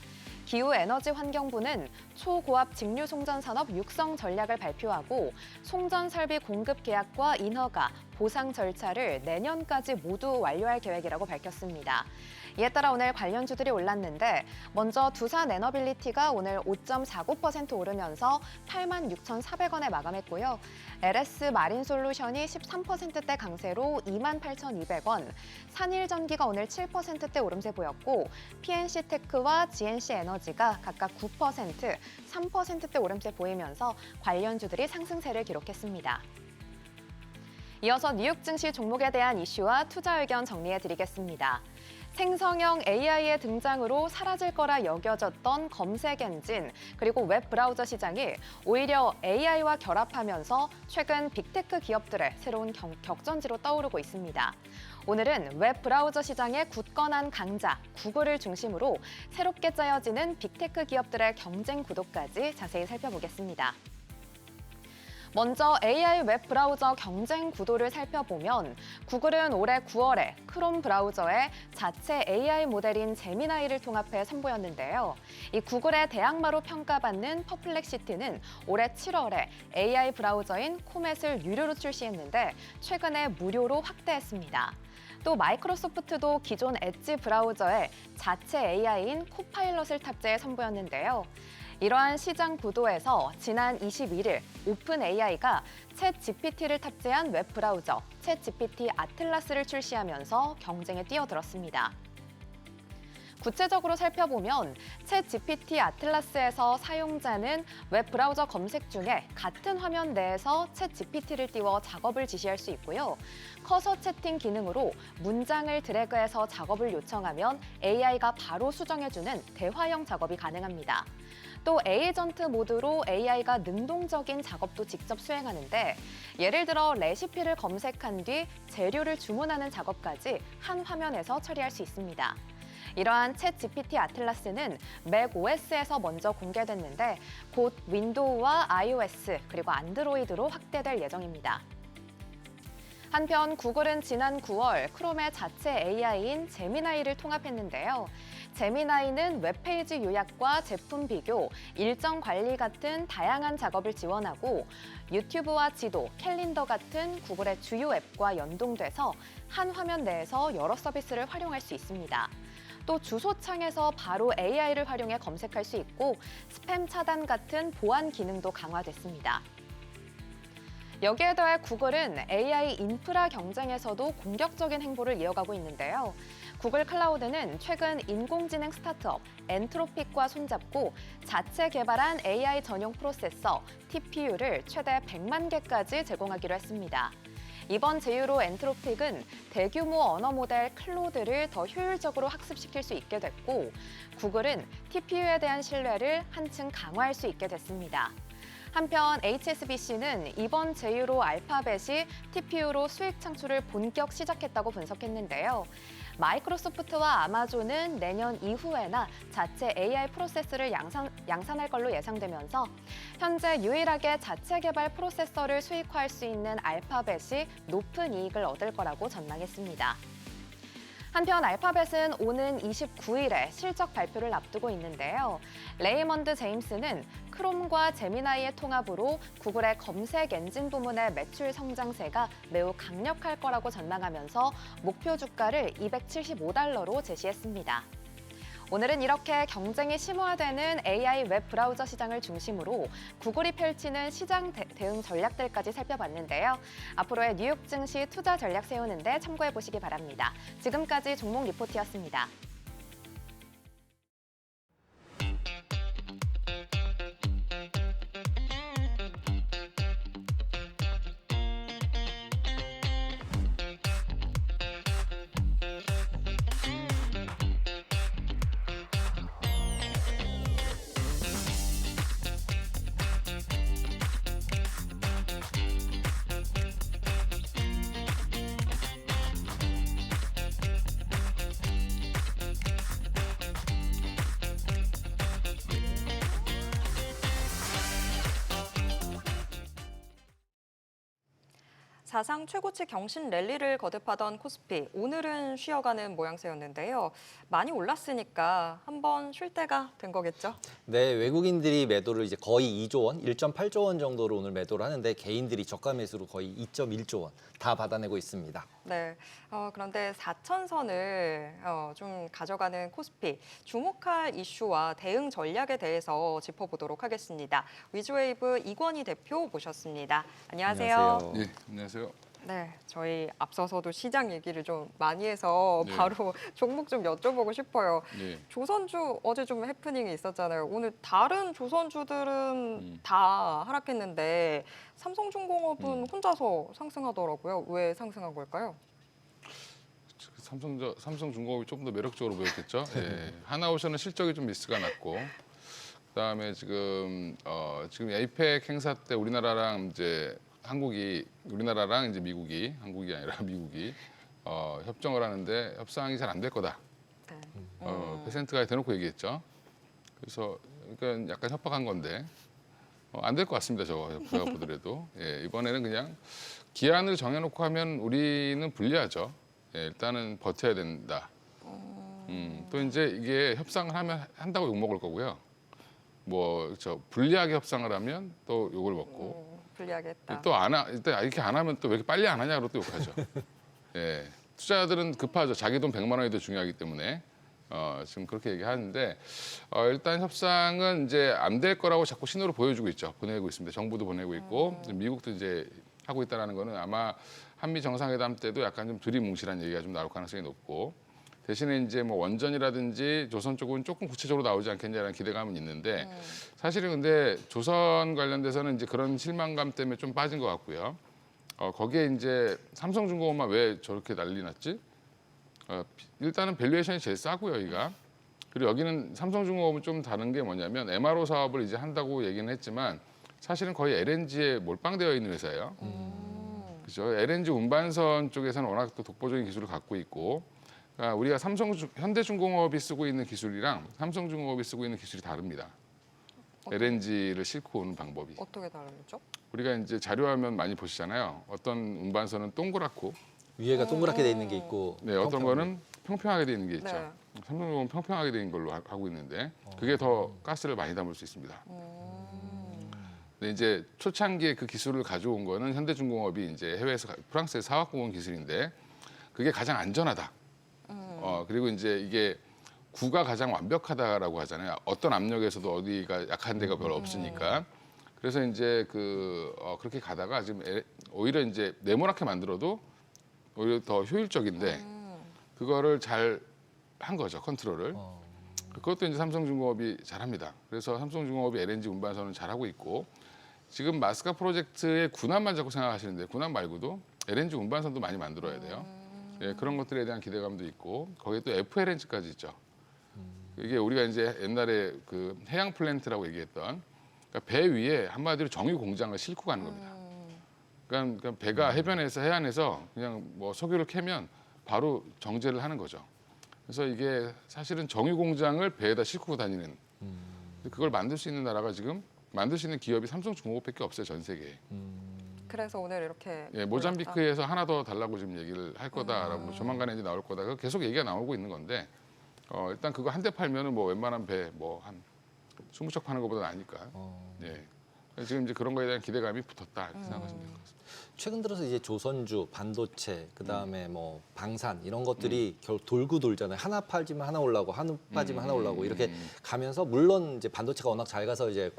기후에너지환경부는 초고압 직류 송전 산업 육성 전략을 발표하고 송전 설비 공급 계약과 인허가, 보상 절차를 내년까지 모두 완료할 계획이라고 밝혔습니다. 이에 따라 오늘 관련주들이 올랐는데 먼저 두산 에너빌리티가 오늘 5.49% 오르면서 86,400원에 마감했고요. LS 마린솔루션이 13%대 강세로 28,200원, 산일전기가 오늘 7%대 오름세 보였고 PNC테크와 GNC에너지가 각각 9%, 3%대 오름세 보이면서 관련주들이 상승세를 기록했습니다. 이어서 뉴욕 증시 종목에 대한 이슈와 투자 의견 정리해드리겠습니다. 생성형 AI의 등장으로 사라질 거라 여겨졌던 검색 엔진 그리고 웹 브라우저 시장이 오히려 AI와 결합하면서 최근 빅테크 기업들의 새로운 격전지로 떠오르고 있습니다. 오늘은 웹 브라우저 시장의 굳건한 강자 구글을 중심으로 새롭게 짜여지는 빅테크 기업들의 경쟁 구도까지 자세히 살펴보겠습니다. 먼저 AI 웹 브라우저 경쟁 구도를 살펴보면 구글은 올해 9월에 크롬 브라우저에 자체 AI 모델인 제미나이를 통합해 선보였는데요. 이 구글의 대항마로 평가받는 퍼플렉시티는 올해 7월에 AI 브라우저인 코멧을 유료로 출시했는데 최근에 무료로 확대했습니다. 또 마이크로소프트도 기존 엣지 브라우저에 자체 AI인 코파일럿을 탑재해 선보였는데요. 이러한 시장 구도에서 지난 21일 오픈 AI가 챗 GPT를 탑재한 웹 브라우저 챗 GPT 아틀라스를 출시하면서 경쟁에 뛰어들었습니다. 구체적으로 살펴보면 챗 GPT 아틀라스에서 사용자는 웹 브라우저 검색 중에 같은 화면 내에서 챗 GPT를 띄워 작업을 지시할 수 있고요. 커서 채팅 기능으로 문장을 드래그해서 작업을 요청하면 AI가 바로 수정해주는 대화형 작업이 가능합니다. 또 에이전트 모드로 AI가 능동적인 작업도 직접 수행하는데 예를 들어 레시피를 검색한 뒤 재료를 주문하는 작업까지 한 화면에서 처리할 수 있습니다. 이러한 챗 GPT 아틀라스는 맥 OS에서 먼저 공개됐는데 곧 윈도우와 iOS 그리고 안드로이드로 확대될 예정입니다. 한편 구글은 지난 9월 크롬의 자체 AI인 제미나이를 통합했는데요. 제미나이는 웹페이지 요약과 제품 비교, 일정 관리 같은 다양한 작업을 지원하고 유튜브와 지도, 캘린더 같은 구글의 주요 앱과 연동돼서 한 화면 내에서 여러 서비스를 활용할 수 있습니다. 또 주소창에서 바로 AI를 활용해 검색할 수 있고 스팸 차단 같은 보안 기능도 강화됐습니다. 여기에 더해 구글은 AI 인프라 경쟁에서도 공격적인 행보를 이어가고 있는데요. 구글 클라우드는 최근 인공지능 스타트업 엔트로픽과 손잡고 자체 개발한 AI 전용 프로세서 TPU를 최대 100만 개까지 제공하기로 했습니다. 이번 제휴로 엔트로픽은 대규모 언어 모델 클로드를 더 효율적으로 학습시킬 수 있게 됐고 구글은 TPU에 대한 신뢰를 한층 강화할 수 있게 됐습니다. 한편 HSBC는 이번 제휴로 알파벳이 TPU로 수익 창출을 본격 시작했다고 분석했는데요. 마이크로소프트와 아마존은 내년 이후에나 자체 AI 프로세서를 양산할 걸로 예상되면서 현재 유일하게 자체 개발 프로세서를 수익화할 수 있는 알파벳이 높은 이익을 얻을 거라고 전망했습니다. 한편 알파벳은 오는 29일에 실적 발표를 앞두고 있는데요. 레이먼드 제임스는 크롬과 제미나이의 통합으로 구글의 검색 엔진 부문의 매출 성장세가 매우 강력할 거라고 전망하면서 목표 주가를 $275로 제시했습니다. 오늘은 이렇게 경쟁이 심화되는 AI 웹 브라우저 시장을 중심으로 구글이 펼치는 시장 대응 전략들까지 살펴봤는데요. 앞으로의 뉴욕 증시 투자 전략 세우는데 참고해 보시기 바랍니다. 지금까지 종목 리포트였습니다. 사상 최고치 경신 랠리를 거듭하던 코스피, 오늘은 쉬어가는 모양새였는데요. 많이 올랐으니까 한번 쉴 때가 된 거겠죠? 네, 외국인들이 매도를 이제 거의 2조 원, 1.8조 원 정도로 오늘 매도를 하는데 개인들이 저가 매수로 거의 2.1조 원 다 받아내고 있습니다. 네. 그런데 4천선을 좀 가져가는 코스피, 주목할 이슈와 대응 전략에 대해서 짚어보도록 하겠습니다. 위즈웨이브 이권희 대표 모셨습니다. 안녕하세요. 예, 안녕하세요. 네, 저희 앞서서도 시장 얘기를 좀 많이 해서 네. 바로 종목 좀 여쭤보고 싶어요. 네. 조선주 어제 좀 해프닝이 있었잖아요. 오늘 다른 조선주들은 다 하락했는데 삼성중공업은 혼자서 상승하더라고요. 왜 상승한 걸까요? 삼성중공업이 조금 더 매력적으로 보였겠죠. 예. 하나오션은 실적이 좀 미스가 났고, 그다음에 지금 에이펙 행사 때 우리나라랑 이제 우리나라랑 이제 미국이, 한국이 아니라 미국이 협정을 하는데 협상이 잘 안 될 거다. 네. 페센트가 대놓고 얘기했죠. 그래서 그러니까 약간 협박한 건데 안 될 것 같습니다. 제가 보더라도 이번에는 그냥 기한을 정해놓고 하면 우리는 불리하죠. 일단은 버텨야 된다. 또 이제 이게 협상을 한다고 욕 먹을 거고요. 불리하게 협상을 하면 또 욕을 먹고. 불리하게 했다. 일단 이렇게 안 하면 또 왜 이렇게 빨리 안 하냐고 또 욕하죠. 투자자들은 급하죠. 자기 돈 100만 원이 더 중요하기 때문에 지금 그렇게 얘기하는데 일단 협상은 이제 안 될 거라고 자꾸 신호를 보여주고 있죠. 보내고 있습니다. 정부도 보내고 있고 미국도 이제 하고 있다라는 거는 아마 한미 정상회담 때도 약간 좀 두리뭉실한 얘기가 좀 나올 가능성이 높고 대신에 이제 원전이라든지 조선 쪽은 조금 구체적으로 나오지 않겠냐라는 기대감은 있는데 사실은 근데 조선 관련돼서는 이제 그런 실망감 때문에 좀 빠진 것 같고요. 거기에 이제 삼성중공업만 왜 저렇게 난리 났지? 일단은 밸류에이션이 제일 싸고요, 여기가. 그리고 여기는 삼성중공업은 좀 다른 게 뭐냐면 MRO 사업을 이제 한다고 얘기는 했지만 사실은 거의 LNG에 몰빵되어 있는 회사예요. 그죠? LNG 운반선 쪽에서는 워낙 또 독보적인 기술을 갖고 있고 그러니까 우리가 현대중공업이 쓰고 있는 기술이랑 삼성중공업이 쓰고 있는 기술이 다릅니다. LNG를 싣고 오는 방법이. 어떻게 다르죠? 우리가 이제 자료화면 많이 보시잖아요. 어떤 운반선은 동그랗고 위에가 동그랗게 돼 있는 게 있고 어떤 거는 평평하게 돼 있는 게 있죠. 네. 삼성중공업은 평평하게 돼 있는 걸로 하고 있는데 그게 더 가스를 많이 담을 수 있습니다. 근데 이제 초창기에 그 기술을 가져온 거는 현대중공업이 이제 해외에서 프랑스에서 사갖고 온 기술인데 그게 가장 안전하다. 그리고 이제 이게 구가 가장 완벽하다라고 하잖아요. 어떤 압력에서도 어디가 약한 데가 별로 없으니까. 그래서 이제 그렇게 가다가 지금 오히려 이제 네모나게 만들어도 오히려 더 효율적인데 그거를 잘 한 거죠, 컨트롤을. 그것도 이제 삼성중공업이 잘합니다. 그래서 삼성중공업이 LNG 운반선을 잘하고 있고 지금 마스카 프로젝트의 군함만 자꾸 생각하시는데 군함 말고도 LNG 운반선도 많이 만들어야 돼요. 그런 것들에 대한 기대감도 있고 거기에 또 FLNG까지 있죠. 이게 우리가 이제 옛날에 그 해양 플랜트라고 얘기했던 그러니까 배 위에 한마디로 정유 공장을 싣고 가는 겁니다. 그러니까 배가 해변에서 해안에서 그냥 석유를 캐면 바로 정제를 하는 거죠. 그래서 이게 사실은 정유 공장을 배에다 싣고 다니는 그걸 만들 수 있는 나라가 지금 만들 수 있는 기업이 삼성중공업밖에 없어요, 전 세계에. 그래서 오늘 이렇게 모잠비크에서 하나 더 달라고 지금 얘기를 할 거다라고 조만간에 이제 나올 거다. 계속 얘기가 나오고 있는 건데 일단 그거 한 대 팔면은 웬만한 배 한 20척 파는 것보다 나니까. 지금 이제 그런 거에 대한 기대감이 붙었다 이렇게 생각하시면 될 것 같습니다. 최근 들어서 이제 조선주, 반도체, 그다음에 뭐 방산 이런 것들이 결국 돌고 돌잖아요. 하나 팔지면 하나 올라오고 하나 빠지면 하나 올라오고 이렇게 가면서 물론 이제 반도체가 워낙 잘 가서 이제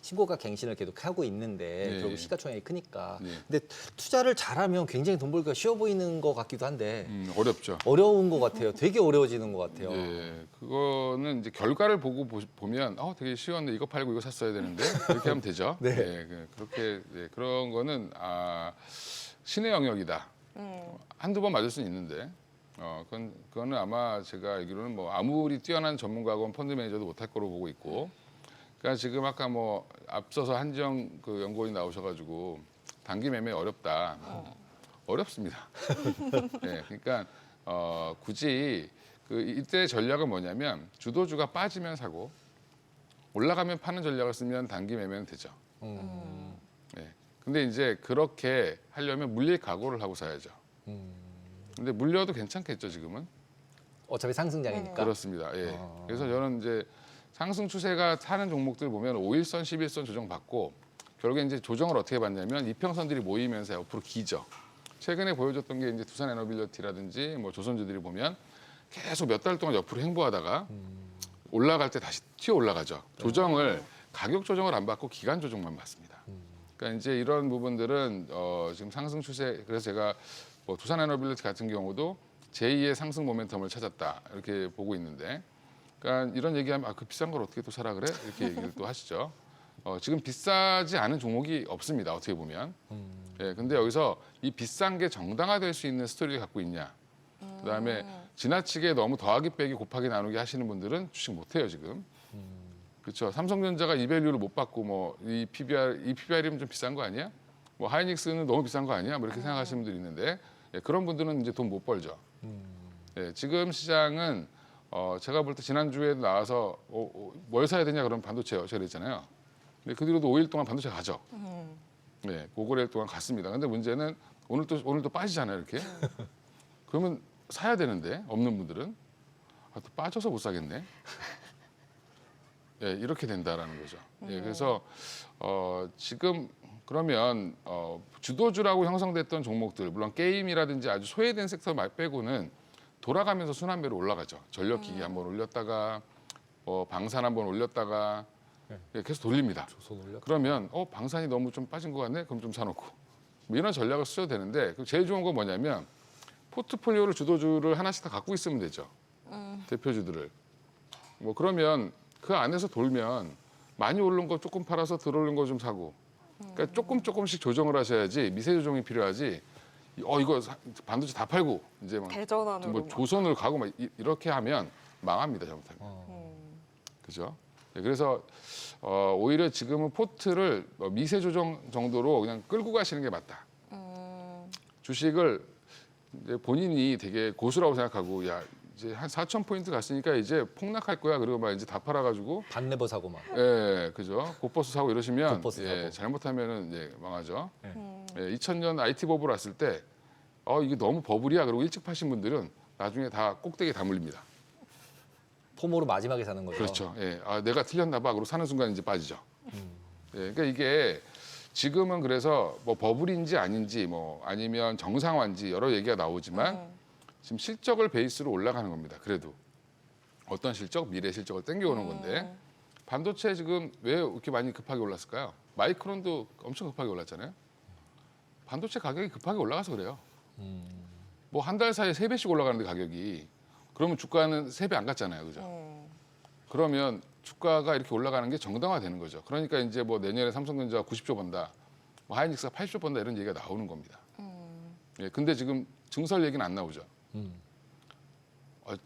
신고가 갱신을 계속 하고 있는데 네. 결국 시가총액이 크니까. 네. 근데 투자를 잘하면 굉장히 돈 벌기가 쉬워 보이는 것 같기도 한데 어렵죠. 어려운 것 같아요. 되게 어려워지는 것 같아요. 예, 그거는 이제 결과를 보면 되게 쉬웠네. 이거 팔고 이거 샀어야 되는데 이렇게 하면 되죠. 네. 예, 그렇게 그런 거는 신의 영역이다. 한두 번 맞을 수는 있는데 그거는 아마 제가 알기로는 뭐 아무리 뛰어난 전문가건 펀드 매니저도 못할 거로 보고 있고. 그러니까 지금 아까 뭐 앞서서 한지영 그 연구원이 나오셔가지고 단기 매매 어렵다. 어렵습니다. 예, 그러니까 굳이 이때 전략은 뭐냐면 주도주가 빠지면 사고 올라가면 파는 전략을 쓰면 단기 매매는 되죠. 예. 근데 이제 그렇게 하려면 물릴 각오를 하고 사야죠. 근데 물려도 괜찮겠죠, 지금은? 어차피 상승장이니까. 그렇습니다. 예. 그래서 저는 이제 상승 추세가 타는 종목들 보면 5일선, 11선 조정 받고 결국에 이제 조정을 어떻게 받냐면 이평선들이 모이면서 옆으로 기죠. 최근에 보여줬던 게 이제 두산 에너빌리티라든지 뭐 조선주들이 보면 계속 몇 달 동안 옆으로 행보하다가 올라갈 때 다시 튀어 올라가죠. 조정을 가격 조정을 안 받고 기간 조정만 받습니다. 그러니까 이제 이런 부분들은 지금 상승 추세 그래서 제가 뭐 두산 에너빌리티 같은 경우도 제2의 상승 모멘텀을 찾았다 이렇게 보고 있는데, 그러니까 이런 얘기하면 그 비싼 걸 어떻게 또 사라 그래 이렇게 얘기를 또 하시죠. 지금 비싸지 않은 종목이 없습니다. 어떻게 보면. 예, 근데 여기서 이 비싼 게 정당화될 수 있는 스토리를 갖고 있냐. 그다음에 지나치게 너무 더하기 빼기 곱하기 나누기 하시는 분들은 주식 못 해요 지금. 그렇죠. 삼성전자가 이밸류를 못 받고 뭐 이 PBR이면 좀 비싼 거 아니야? 뭐 하이닉스는 너무 비싼 거 아니야? 뭐 이렇게 생각하시는 분들이 있는데 그런 분들은 이제 돈 못 벌죠. 예, 지금 시장은 제가 볼 때 지난주에도 나와서 뭘 사야 되냐 그러면 반도체요. 제가 그랬잖아요. 근데 그 뒤로도 5일 동안 반도체 가죠. 네, 고거래일 동안 갔습니다. 근데 문제는 오늘도 빠지잖아요, 이렇게. 그러면 사야 되는데 없는 분들은 또 빠져서 못 사겠네. 예, 이렇게 된다라는 거죠. 예, 그래서 지금 그러면 주도주라고 형성됐던 종목들, 물론 게임이라든지 아주 소외된 섹터 빼고는 돌아가면서 순환매로 올라가죠. 전력기기 한번 올렸다가 방산 한번 올렸다가 예, 계속 돌립니다. 그러면 방산이 너무 좀 빠진 것 같네? 그럼 좀 사놓고. 뭐 이런 전략을 쓰셔도 되는데 제일 좋은 건 뭐냐면 포트폴리오를 주도주를 하나씩 다 갖고 있으면 되죠. 대표주들을. 뭐 그러면 그 안에서 돌면 많이 오른 거 조금 팔아서 덜 오른 거 좀 사고. 그러니까 조금씩 조정을 하셔야지 미세 조정이 필요하지. 이거 반도체 다 팔고 이제 막 대전환으로 뭐 조선을 가고 막 이렇게 하면 망합니다 잘못하면. 그죠? 네, 그래서 오히려 지금은 포트를 미세 조정 정도로 그냥 끌고 가시는 게 맞다. 주식을 이제 본인이 되게 고수라고 생각하고 야 이제 한 4,000포인트 갔으니까 이제 폭락할 거야. 그리고 막 이제 다 팔아가지고 반네버 사고 막. 예, 그죠. 곧버스 사고 이러시면 곧버스 예, 사고. 잘못하면은 망하죠. 예, 2000년 IT 버블 왔을 때 이게 너무 버블이야. 그리고 일찍 파신 분들은 나중에 다 꼭대기에 다 물립니다. 포모로 마지막에 사는 거죠. 그렇죠. 예, 내가 틀렸나 봐. 그리고 사는 순간 이제 빠지죠. 예, 그러니까 이게 지금은 그래서 뭐 버블인지 아닌지 뭐 아니면 정상화인지 여러 얘기가 나오지만 지금 실적을 베이스로 올라가는 겁니다. 그래도 어떤 실적? 미래 실적을 땡겨오는 건데 반도체 지금 왜 이렇게 많이 급하게 올랐을까요? 마이크론도 엄청 급하게 올랐잖아요. 반도체 가격이 급하게 올라가서 그래요. 뭐 한 달 사이에 3배씩 올라가는데 가격이 그러면 주가는 3배 안 갔잖아요, 그죠? 그러면 주가가 이렇게 올라가는 게 정당화되는 거죠. 그러니까 이제 뭐 내년에 삼성전자가 90조 번다, 뭐 하이닉스가 80조 번다 이런 얘기가 나오는 겁니다. 예, 근데 지금 증설 얘기는 안 나오죠.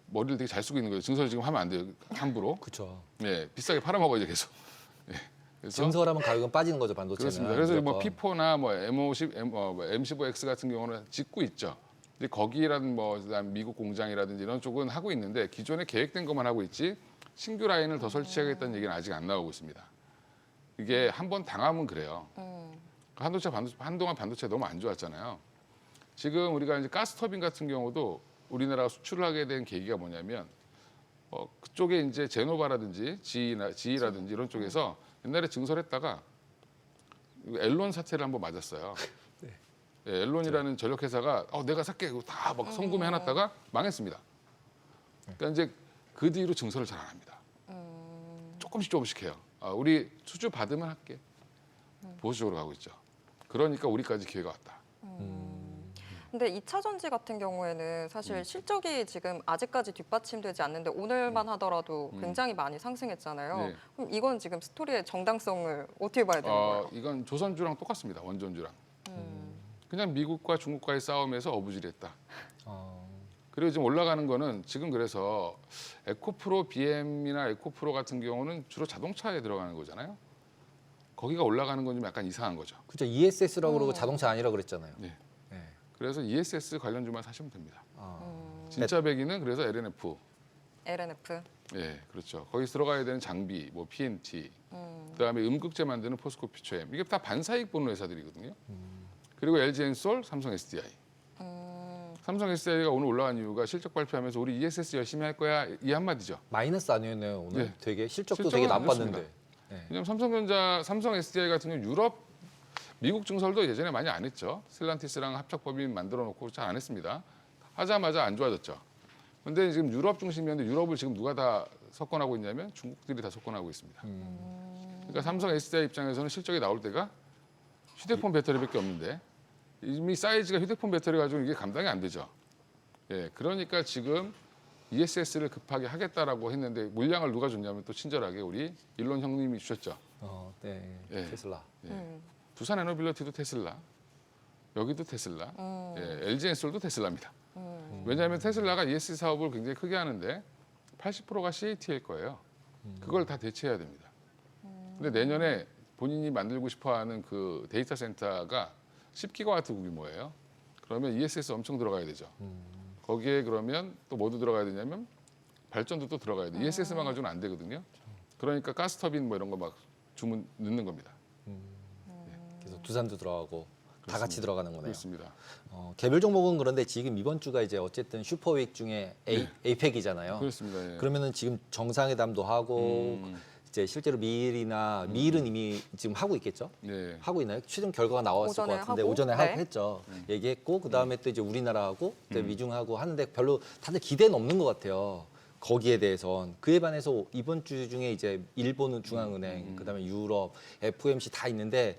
머리를 되게 잘 쓰고 있는 거예요. 증설 지금 하면 안 돼요, 함부로. 그렇죠. 예, 비싸게 팔아먹어요, 이제 계속. 예, 그래서 증설하면 가격은 빠지는 거죠, 반도체는. 그렇습니다. 그래서 뭐 무조건. P4나 뭐 M15X 같은 경우는 짓고 있죠. 근데 거기라든 뭐 그다음 미국 공장이라든지 이런 쪽은 하고 있는데 기존에 계획된 것만 하고 있지 신규 라인을 더 설치하겠다는 얘기는 아직 안 나오고 있습니다. 이게 한번 당하면 그래요. 한동안 반도체 너무 안 좋았잖아요. 지금 우리가 이제 가스터빈 같은 경우도 우리나라가 수출을 하게 된 계기가 뭐냐면 그쪽에 이제 제노바라든지 GE라든지 이런 쪽에서 옛날에 증설했다가 엘론 사태를 한번 맞았어요. 예, 앨론이라는 전력회사가 내가 살게 다 막 성구매해놨다가 망했습니다. 그러니까 이제 그 뒤로 증설을 잘 안 합니다. 조금씩 해요. 우리 수주 받으면 할게. 보수적으로 가고 있죠. 그러니까 우리까지 기회가 왔다. 근데 2차 전지 같은 경우에는 사실 실적이 지금 아직까지 뒷받침되지 않는데 오늘만 하더라도 굉장히 많이 상승했잖아요. 네. 그럼 이건 지금 스토리의 정당성을 어떻게 봐야 되는 거예요? 이건 조선주랑 똑같습니다. 원전주랑. 그냥 미국과 중국과의 싸움에서 어부질했다. 그리고 지금 올라가는 거는 지금 그래서 에코프로 BM이나 에코프로 같은 경우는 주로 자동차에 들어가는 거잖아요. 거기가 올라가는 건 좀 약간 이상한 거죠. 그죠. ESS라고 그러고 자동차 아니라고 그랬잖아요. 네. 네. 그래서 ESS 관련주만 사시면 됩니다. 아, 진짜 배기는 그래서 LNF. LNF. 예, 그렇죠. 거기 들어가야 되는 장비, 뭐 PNT, 그다음에 음극재 만드는 포스코 퓨처엠 이게 다 반사이익 보는 회사들이거든요. 그리고 LG엔솔, 삼성 SDI. 삼성 SDI가 오늘 올라간 이유가 실적 발표하면서 우리 ESS 열심히 할 거야 이 한마디죠. 마이너스 아니었네요. 오늘 네. 되게 실적도 실적은 되게 안 나빴는데. 좋습니다. 왜냐하면 삼성전자, 삼성 SDI 같은 경우 유럽, 미국 증설도 예전에 많이 안 했죠. 슬란티스랑 합작법인 만들어 놓고 잘 안 했습니다. 하자마자 안 좋아졌죠. 근데 지금 유럽 중심이었는데 유럽을 지금 누가 다 석권하고 있냐면 중국들이 다 석권하고 있습니다. 그러니까 삼성 SDI 입장에서는 실적이 나올 때가 휴대폰 배터리밖에 없는데 이미 사이즈가 휴대폰 배터리 가지고 이게 감당이 안 되죠. 예, 그러니까 지금 ESS를 급하게 하겠다라고 했는데 물량을 누가 줬냐면 또 친절하게 우리 일론 형님이 주셨죠. 네. 예. 테슬라. 두산 에너빌리티도 테슬라, 여기도 테슬라, LG엔솔도 테슬라입니다. 왜냐하면 테슬라가 ESS 사업을 굉장히 크게 하는데 80%가 CATL일 거예요. 그걸 다 대체해야 됩니다. 근데 내년에 본인이 만들고 싶어하는 그 데이터 센터가 10기가와트 규모예요. 그러면 ESS 엄청 들어가야 되죠. 거기에 그러면 또 뭐도 들어가야 되냐면 발전도 또 들어가야 돼. ESS만 가지고는 안 되거든요. 그러니까 가스터빈 뭐 이런 거 막 주문 넣는 겁니다. 그래서 두산도 들어가고 다 같이 들어가는 거네요. 그렇습니다. 개별 종목은 그런데 지금 이번 주가 이제 어쨌든 슈퍼윅 중에 에이펙이잖아요. 그렇습니다. 예. 그러면은 지금 정상회담도 하고 이제 실제로 미일은 이미 지금 하고 있겠죠? 네. 하고 있나요? 최종 결과가 나왔을 것 오전에 같은데 하고, 오전에 네. 하고 했죠. 얘기했고 그 다음에 또 이제 우리나라하고 또 미중하고 하는데 별로 다들 기대는 없는 것 같아요. 거기에 대해선 그에 반해서 이번 주 중에 이제 일본 중앙은행, 그다음에 유럽, FOMC 다 있는데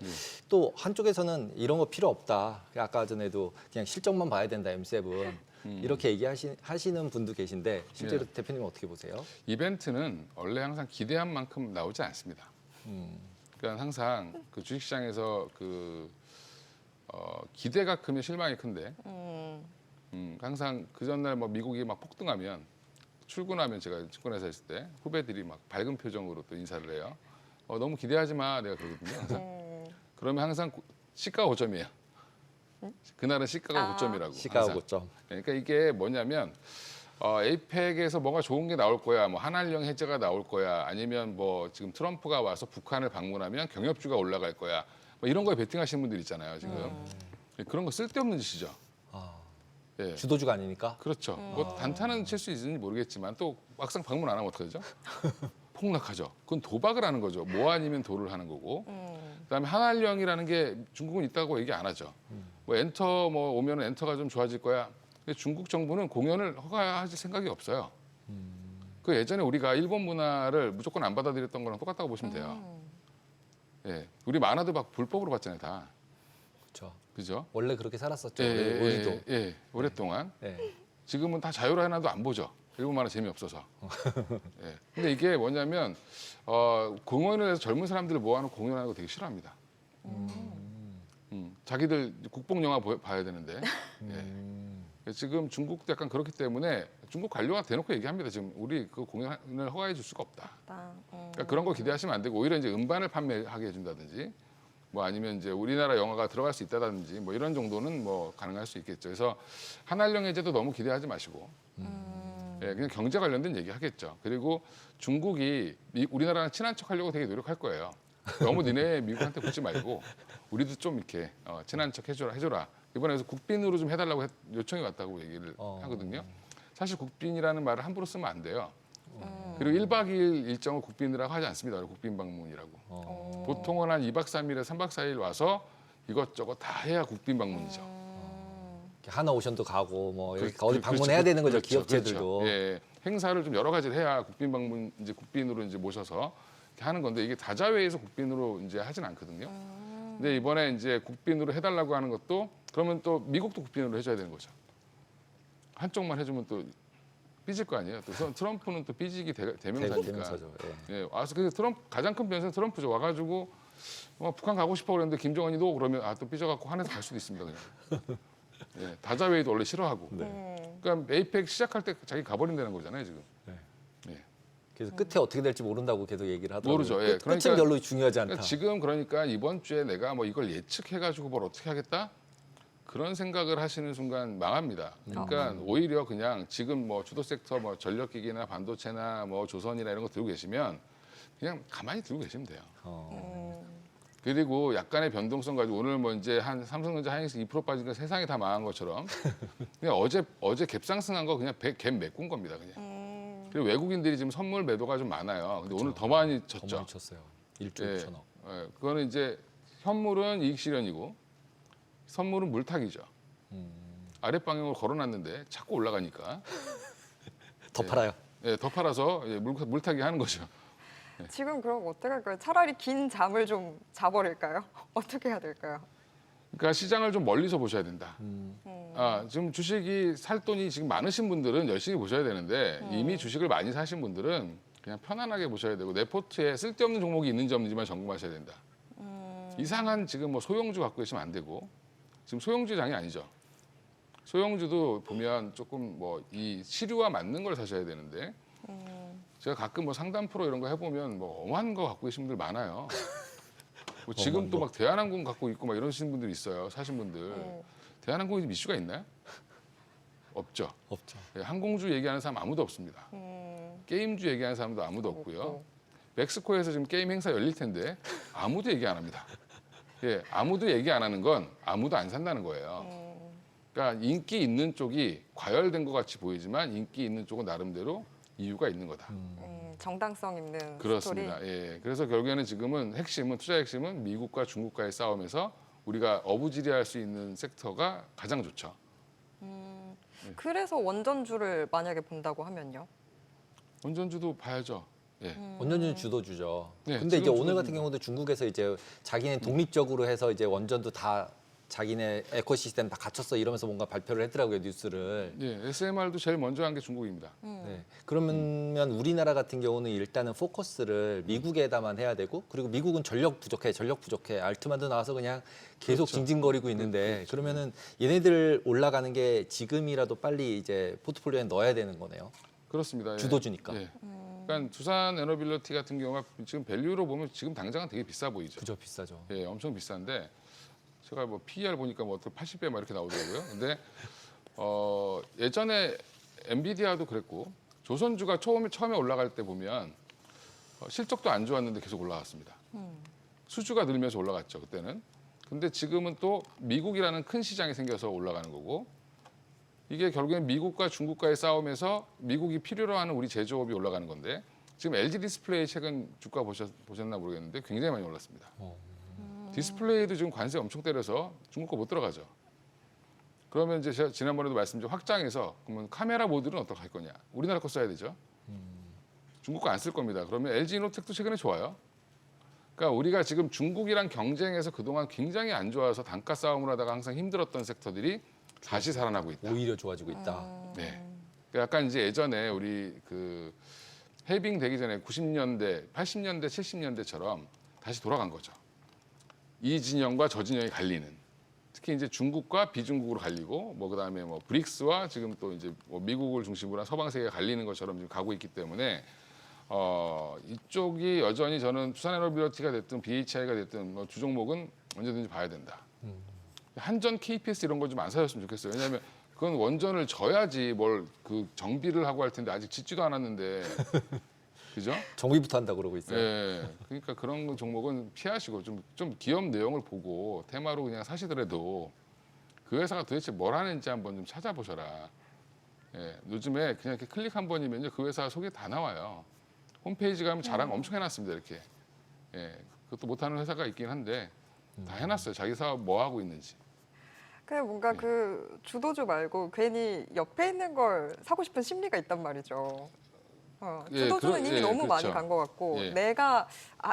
또 한쪽에서는 이런 거 필요 없다. 아까 전에도 그냥 실적만 봐야 된다. M7 이렇게 얘기하시는 분도 계신데 실제로 예. 대표님은 어떻게 보세요? 이벤트는 원래 항상 기대한 만큼 나오지 않습니다. 그러니까 항상 그 주식시장에서 그 기대가 크면 실망이 큰데 항상 그 전날 뭐 미국이 막 폭등하면 출근하면 제가 증권회사 있을 때 후배들이 막 밝은 표정으로 또 인사를 해요. 너무 기대하지 마 내가 그러거든요. 항상. 그러면 항상 시가가 고점이에요. 그날은 시가가 고점이라고. 시가가 항상. 고점. 그러니까 이게 뭐냐면 에이펙에서 뭔가 좋은 게 나올 거야. 뭐 한한령 해제가 나올 거야. 아니면 뭐 지금 트럼프가 와서 북한을 방문하면 경협주가 올라갈 거야. 뭐 이런 거에 베팅하시는 분들 있잖아요. 지금 그런 거 쓸데없는 짓이죠. 예. 주도주가 아니니까. 그렇죠. 뭐 단타는 칠 수 있는지 모르겠지만 또 막상 방문 안 하면 어떡하죠? 폭락하죠. 그건 도박을 하는 거죠. 뭐 아니면 도를 하는 거고. 그다음에 한한령이라는 게 중국은 있다고 얘기 안 하죠. 뭐 엔터 뭐 오면은 엔터가 좀 좋아질 거야. 근데 중국 정부는 공연을 허가할 생각이 없어요. 그 예전에 우리가 일본 문화를 무조건 안 받아들였던 거랑 똑같다고 보시면 돼요. 예, 우리 만화도 막 불법으로 봤잖아요, 다. 그렇죠. 그죠? 원래 그렇게 살았었죠. 예, 우리도. 예, 오랫동안. 네. 지금은 다 자유로 해놔도 안 보죠. 일본 만화 재미없어서. 예. 근데 이게 뭐냐면 공연을 해서 젊은 사람들을 모아놓고 공연하는 거 되게 싫어합니다. 자기들 국뽕 영화 봐야 되는데. 예. 지금 중국도 약간 그렇기 때문에 중국 관료가 대놓고 얘기합니다. 지금 우리 그 공연을 허가해 줄 수가 없다. 그러니까 그런 거 기대하시면 안 되고 오히려 이제 음반을 판매하게 해준다든지 뭐 아니면 이제 우리나라 영화가 들어갈 수 있다든지 뭐 이런 정도는 뭐 가능할 수 있겠죠. 그래서 한한령 해제도 너무 기대하지 마시고 예, 그냥 경제 관련된 얘기 하겠죠. 그리고 중국이 우리나라랑 친한 척 하려고 되게 노력할 거예요. 너무 니네 미국한테 붙지 말고 우리도 좀 이렇게 친한 척 해줘라. 이번에 국빈으로 좀 해달라고 요청이 왔다고 얘기를 하거든요. 사실 국빈이라는 말을 함부로 쓰면 안 돼요. 그리고 1박 2일 일정을 국빈이라고 하지 않습니다. 국빈 방문이라고. 보통은 한 2박 3일에 3박 4일 와서 이것저것 다 해야 국빈 방문이죠. 하나오션도 가고 뭐 이렇게 그- 어디 그- 방문해야 그렇죠. 되는 거죠. 그렇죠. 기업체들도. 그렇죠. 예, 행사를 좀 여러 가지를 해야 국빈 방문 이제 국빈으로 이제 모셔서 이렇게 하는 건데 이게 다자회에서 국빈으로 이제 하진 않거든요. 근데 이번에 이제 국빈으로 해달라고 하는 것도 그러면 또 미국도 국빈으로 해줘야 되는 거죠. 한쪽만 해주면 또 삐질 거 아니에요. 또 트럼프는 또 삐지기 대명사니까. 대명사죠. 예. 예, 와서 그 트럼프 가장 큰 변수는 트럼프죠. 와가지고 북한 가고 싶어 그랬는데 김정은이도 그러면 또 삐져갖고 한해서 갈 수도 있습니다. 그냥. 예, 다자회의도 원래 싫어하고. 그러니까 에이펙 시작할 때 자기 가버린다는 거잖아요 지금. 그래서 끝에 어떻게 될지 모른다고 계속 얘기를 하더라고요. 모르죠. 예, 끝은 그러니까- 별로 중요하지 않다. 그러니까 지금 그러니까 이번 주에 내가 뭐 이걸 예측해가지고 뭘 어떻게 하겠다 그런 생각을 하시는 순간 망합니다. 그러니까 오히려 그냥 지금 뭐 주도 섹터 뭐 전력기기나 반도체나 뭐 조선이나 이런 거 들고 계시면 그냥 가만히 들고 계시면 돼요. 그리고 약간의 변동성 가지고 오늘 뭐 이제 한 삼성전자 하이닉스 2% 빠지니까 세상이 다 망한 것처럼 그냥 어제 갭상승한 거 그냥 갭 메꾼 겁니다. 그냥. 그리고 외국인들이 지금 선물 매도가 좀 많아요. 근데 오늘 더 많이 더 쳤죠. 많이 쳤어요. 1조 예, 6천억. 예, 그거는 이제 현물은 이익 실현이고 선물은 물타기죠. 아랫 방향으로 걸어놨는데 자꾸 올라가니까 더 팔아요. 예, 더 팔아서 물타기 하는 거죠. 지금 그럼 어떻게 할까요? 차라리 긴 잠을 좀 자버릴까요? 어떻게 해야 될까요? 그러니까 시장을 좀 멀리서 보셔야 된다. 지금 주식이 살 돈이 지금 많으신 분들은 열심히 보셔야 되는데 이미 주식을 많이 사신 분들은 그냥 편안하게 보셔야 되고 내 포트에 쓸데없는 종목이 있는지 없는지만 점검하셔야 된다. 이상한 지금 뭐 소형주 갖고 계시면 안 되고 지금 소형주 장이 아니죠. 소형주도 보면 조금 뭐 이 시류와 맞는 걸 사셔야 되는데 제가 가끔 뭐 상담 프로 이런 거 해보면 뭐 엄한 거 갖고 계신 분들 많아요. 뭐 지금 또 막 대한항공 갖고 있고 막 이러시는 분들 있어요. 사신 분들. 대한항공이 좀 이슈가 있나요? 없죠. 없죠. 예, 항공주 얘기하는 사람 아무도 없습니다. 게임주 얘기하는 사람도 아무도 없고요. 없고. 멕시코에서 지금 게임 행사 열릴 텐데 아무도 얘기 안 합니다. 예, 아무도 얘기 안 하는 건 아무도 안 산다는 거예요. 그러니까 인기 있는 쪽이 과열된 것 같이 보이지만 인기 있는 쪽은 나름대로 이유가 있는 거다. 정당성 있는 그렇습니다. 스토리. 예, 그래서 결국에는 지금은 투자 핵심은 미국과 중국과의 싸움에서 우리가 어부지리할 수 있는 섹터가 가장 좋죠. 그래서 원전주를 만약에 본다고 하면요. 원전주도 봐야죠. 예. 원전주는 주도주죠. 네, 근데 이제 지금 오늘 같은 주도주입니다. 경우도 중국에서 이제 자기네 독립적으로 해서 이제 원전도 다 자기네 에코시스템 다 갖췄어 이러면서 뭔가 발표를 했더라고요 뉴스를. 예, SMR도 제일 먼저 한 게 중국입니다. 네. 그러면 우리나라 같은 경우는 일단은 포커스를 미국에다만 해야 되고 그리고 미국은 전력 부족해. 알트만도 나와서 그냥 계속 그렇죠. 징징거리고 있는데 그러면은 얘네들 올라가는 게 지금이라도 빨리 이제 포트폴리오에 넣어야 되는 거네요. 그렇습니다. 예. 주도주니까. 예. 그러니까 두산 에너빌리티 같은 경우가 지금 밸류로 보면 지금 당장은 되게 비싸 보이죠. 그죠 비싸죠. 예, 엄청 비싼데 제가 뭐 PER 보니까 뭐 어떻게 80배 막 이렇게 나오더라고요. 근데 예전에 엔비디아도 그랬고 조선주가 처음에 올라갈 때 보면 실적도 안 좋았는데 계속 올라갔습니다. 수주가 늘면서 올라갔죠 그때는. 근데 지금은 또 미국이라는 큰 시장이 생겨서 올라가는 거고 이게 결국엔 미국과 중국과의 싸움에서 미국이 필요로 하는 우리 제조업이 올라가는 건데 지금 LG 디스플레이 최근 주가 보셨나 모르겠는데 굉장히 많이 올랐습니다. 디스플레이도 지금 관세 엄청 때려서 중국 거 못 들어가죠. 그러면 이제 제가 지난번에도 말씀드린 확장해서 그러면 카메라 모듈은 어떻게 할 거냐? 우리나라 거 써야 되죠. 중국 거 안 쓸 겁니다. 그러면 LG 이노텍도 최근에 좋아요. 그러니까 우리가 지금 중국이랑 경쟁해서 그동안 굉장히 안 좋아서 단가 싸움을 하다가 항상 힘들었던 섹터들이 다시 살아나고 있다. 오히려 좋아지고 있다. 네. 그러니까 약간 이제 예전에 우리 그 해빙 되기 전에 90년대, 80년대, 70년대처럼 다시 돌아간 거죠. 이 진영과 저 진영이 갈리는. 특히 이제 중국과 비중국으로 갈리고 뭐 그다음에 뭐 브릭스와 지금 또 이제 뭐 미국을 중심으로 한 서방 세계가 갈리는 것처럼 지금 가고 있기 때문에 이쪽이 여전히 저는 투산에너빌리티가 됐든 BHI가 됐든 뭐 주종목은 언제든지 봐야 된다. 한전 KPS 이런 거 좀 안 사셨으면 좋겠어요. 왜냐하면 그건 원전을 져야지 뭘 그 정비를 하고 할 텐데 아직 짓지도 않았는데 그죠? 정비부터 한다 그러고 있어요. 예. 그러니까 그런 종목은 피하시고 좀 기업 내용을 보고 테마로 그냥 사시더라도 그 회사가 도대체 뭘 하는지 한번 좀 찾아보셔라. 예. 요즘에 그냥 이렇게 클릭 한 번이면요 그 회사 소개 다 나와요. 홈페이지 가면 자랑 엄청 해놨습니다 이렇게. 예. 그것도 못하는 회사가 있긴 한데 다 해놨어요. 자기 사업 뭐 하고 있는지. 뭔가 네. 그 주도주 말고 괜히 옆에 있는 걸 사고 싶은 심리가 있단 말이죠. 예, 주도주는 이미 예, 너무 많이 그렇죠. 간 것 같고 예. 내가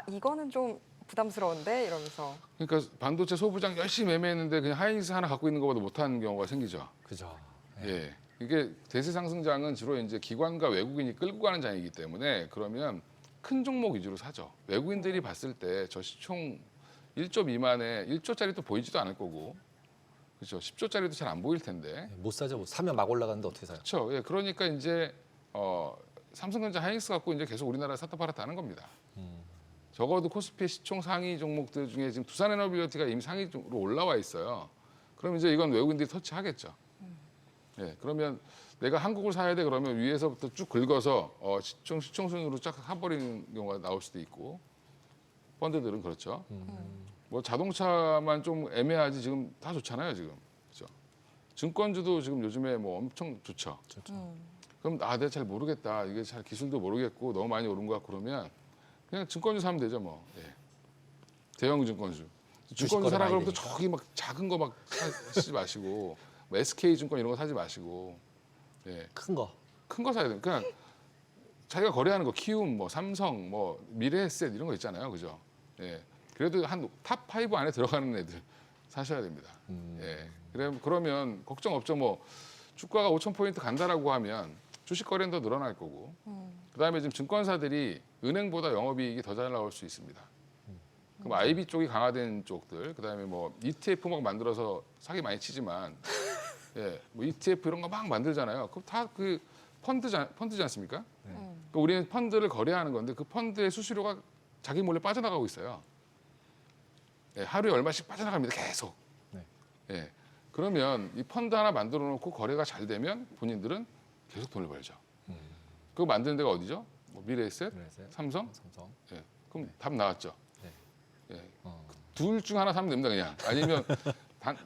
이거는 좀 부담스러운데 이러면서 그러니까 반도체 소부장 열심히 매매했는데 그냥 하이닉스 하나 갖고 있는 것보다 못하는 경우가 생기죠. 그죠. 예. 이게 대세 상승장은 주로 이제 기관과 외국인이 끌고 가는 장이기 때문에 그러면 큰 종목 위주로 사죠. 외국인들이 봤을 때 저 시총 1조 미만에 1조짜리도 보이지도 않을 거고, 그렇죠. 10조짜리도 잘 안 보일 텐데. 못 사죠. 못 사면 막 올라가는데 어떻게 사요? 그렇죠. 예. 그러니까 이제 삼성전자 하이닉스 갖고 이제 계속 우리나라에 샀다 팔았다 하는 겁니다. 적어도 코스피 시총 상위 종목들 중에 지금 두산에너빌리티가 이미 상위로 올라와 있어요. 그럼 이제 이건 외국인들이 터치하겠죠. 예, 그러면 내가 한국을 사야 돼 그러면 위에서부터 쭉 긁어서 시총 순으로 쫙 사버리는 경우가 나올 수도 있고 펀드들은 그렇죠. 뭐 자동차만 좀 애매하지 지금 다 좋잖아요 지금. 그렇죠. 증권주도 지금 요즘에 뭐 엄청 좋죠. 그럼 내가 잘 모르겠다. 이게 잘 기술도 모르겠고 너무 많이 오른 것 같고 그러면 그냥 증권주 사면 되죠 뭐. 예. 대형 증권주. 증권주 사라 그러면 또 저기 막 작은 거 막 사지 마시고 뭐 SK증권 이런 거 사지 마시고 예. 큰 거. 큰 거 사야 돼요. 그냥 자기가 거래하는 거 키움, 뭐 삼성, 뭐 미래에셋 이런 거 있잖아요. 그죠? 예. 그래도 한 탑 5 안에 들어가는 애들 사셔야 됩니다. 예. 그러면 걱정 없죠. 뭐 주가가 5,000포인트 간다라고 하면 주식 거래는 더 늘어날 거고. 그다음에 지금 증권사들이 은행보다 영업이익이 더 잘 나올 수 있습니다. 그럼 IB 쪽이 강화된 쪽들, 그다음에 뭐 ETF 막 만들어서 사기 많이 치지만, 예, 뭐 ETF 이런 거 막 만들잖아요. 그럼 다 그 펀드지 않습니까? 그러니까 우리는 펀드를 거래하는 건데 그 펀드의 수수료가 자기 몰래 빠져나가고 있어요. 예, 하루에 얼마씩 빠져나갑니다. 계속. 네. 예, 그러면 이 펀드 하나 만들어 놓고 거래가 잘 되면 본인들은 계속 돈을 벌죠. 그거 만드는 데가 어디죠? 뭐 미래에셋, 미래에셋, 삼성. 삼성. 예, 그럼 답 나왔죠. 네. 예, 어. 둘 중 하나 사면 됩니다 그냥. 아니면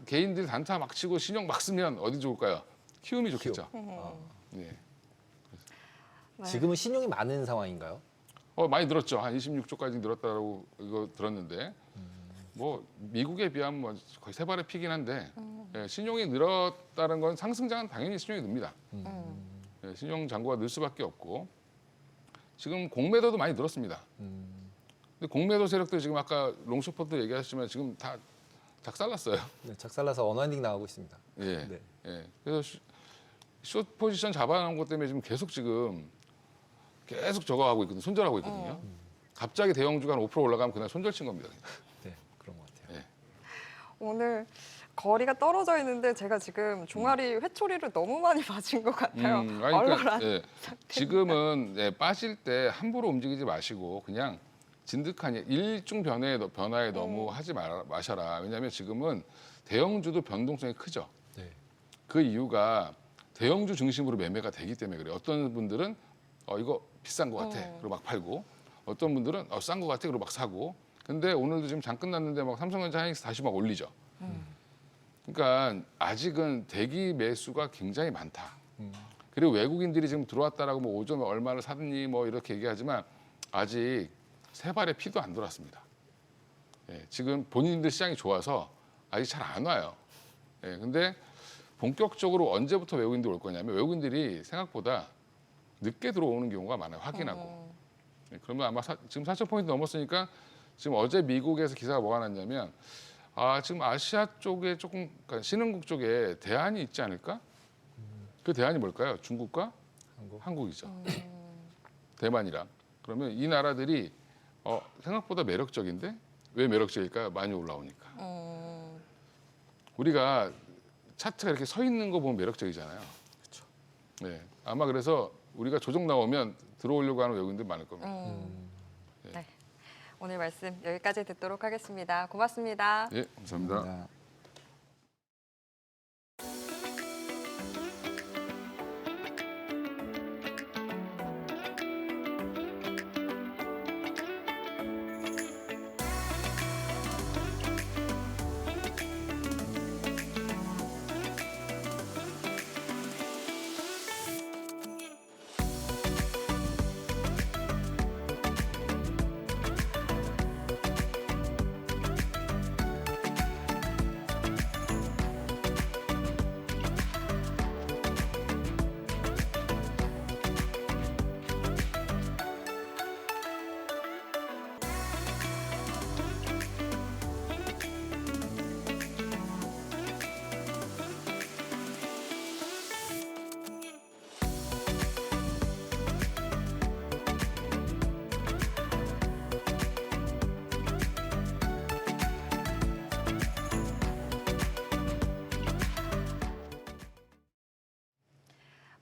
개인들 단타 막 치고 신용 막 쓰면 어디 좋을까요? 키움이 좋겠죠. 예. 지금은 신용이 많은 상황인가요? 많이 늘었죠. 한 26조까지 늘었다고 이거 들었는데 뭐 미국에 비하면 뭐 거의 세 발의 피긴 한데 예, 신용이 늘었다는 건 상승장은 당연히 신용이 늡니다. 예, 신용 잔고가 늘 수밖에 없고 지금 공매도도 많이 늘었습니다. 근데 공매도 세력들 지금 아까 롱숏포트 얘기하셨지만 지금 다 작살났어요. 네, 작살나서 언와인딩 나가고 있습니다. 예. 네. 예. 그래서 숏 포지션 잡아놓은 것 때문에 지금 계속 저거 하고 있거든요. 손절하고 있거든요. 갑자기 대형주가 한 5% 올라가면 그날 손절 친 겁니다. 그냥. 네, 그런 것 같아요. 예. 오늘 거리가 떨어져 있는데 제가 지금 종아리 회초리를 너무 많이 맞은 것 같아요. 아니, 얼얼한 그러니까, 예. 지금은 빠질 때 함부로 움직이지 마시고 그냥 진득하니 일중 변화에 너무 하지 마셔라. 왜냐하면 지금은 대형주도 변동성이 크죠. 네. 그 이유가 대형주 중심으로 매매가 되기 때문에 그래요. 어떤 분들은 이거 비싼 것 같아. 그리고 막 팔고 어떤 분들은 싼 것 같아. 그리고 막 사고. 근데 오늘도 지금 장 끝났는데 막 삼성전자 하이닉스 다시 막 올리죠. 그러니까 아직은 대기 매수가 굉장히 많다. 그리고 외국인들이 지금 들어왔다라고 뭐 오전 얼마를 사느니 뭐 이렇게 얘기하지만 아직 세 발의 피도 안 돌았습니다. 예, 지금 본인들 시장이 좋아서 아직 잘 안 와요. 예, 근데 본격적으로 언제부터 외국인들이 올 거냐면 외국인들이 생각보다 늦게 들어오는 경우가 많아요. 확인하고. 예, 그러면 아마 지금 4,000포인트 넘었으니까 지금 어제 미국에서 기사가 뭐가 났냐면 지금 아시아 쪽에 조금 그러니까 신흥국 쪽에 대안이 있지 않을까? 그 대안이 뭘까요? 중국과 한국이죠. 대만이랑. 그러면 이 나라들이 생각보다 매력적인데 왜 매력적일까요? 많이 올라오니까. 우리가 차트가 이렇게 서 있는 거 보면 매력적이잖아요. 그렇죠. 네, 아마 그래서 우리가 조정 나오면 들어오려고 하는 외국인들 많을 겁니다. 네. 오늘 말씀 여기까지 듣도록 하겠습니다. 고맙습니다. 예, 감사합니다.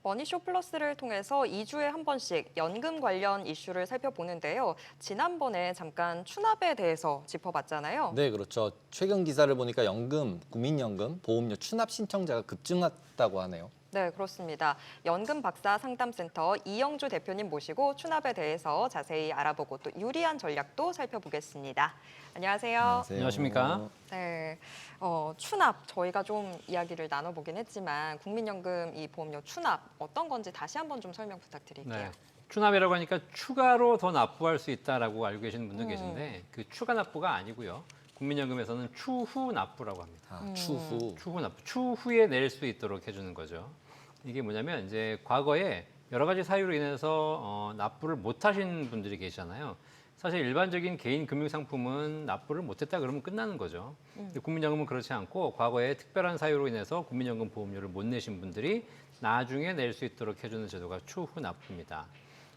머니쇼 플러스를 통해서 2주에 한 번씩 연금 관련 이슈를 살펴보는데요. 지난번에 잠깐 추납에 대해서 짚어봤잖아요. 네, 그렇죠. 최근 기사를 보니까 연금, 국민연금, 보험료 추납 신청자가 급증했다고 하네요. 네, 그렇습니다. 연금 박사 상담센터 이영주 대표님 모시고 추납에 대해서 자세히 알아보고 또 유리한 전략도 살펴보겠습니다. 안녕하세요. 안녕하십니까? 네, 추납 저희가 좀 이야기를 나눠보긴 했지만 국민연금 이 보험료 추납 어떤 건지 다시 한번 좀 설명 부탁드릴게요. 네. 추납이라고 하니까 추가로 더 납부할 수 있다라고 알고 계시는 분도 계신데 그 추가 납부가 아니고요. 국민연금에서는 추후 납부라고 합니다. 추후. 추후 납부, 추후에 낼 수 있도록 해주는 거죠. 이게 뭐냐면 이제 과거에 여러 가지 사유로 인해서 납부를 못하신 분들이 계시잖아요. 사실 일반적인 개인 금융 상품은 납부를 못했다 그러면 끝나는 거죠. 근데 국민연금은 그렇지 않고 과거에 특별한 사유로 인해서 국민연금 보험료를 못 내신 분들이 나중에 낼 수 있도록 해주는 제도가 추후 납부입니다.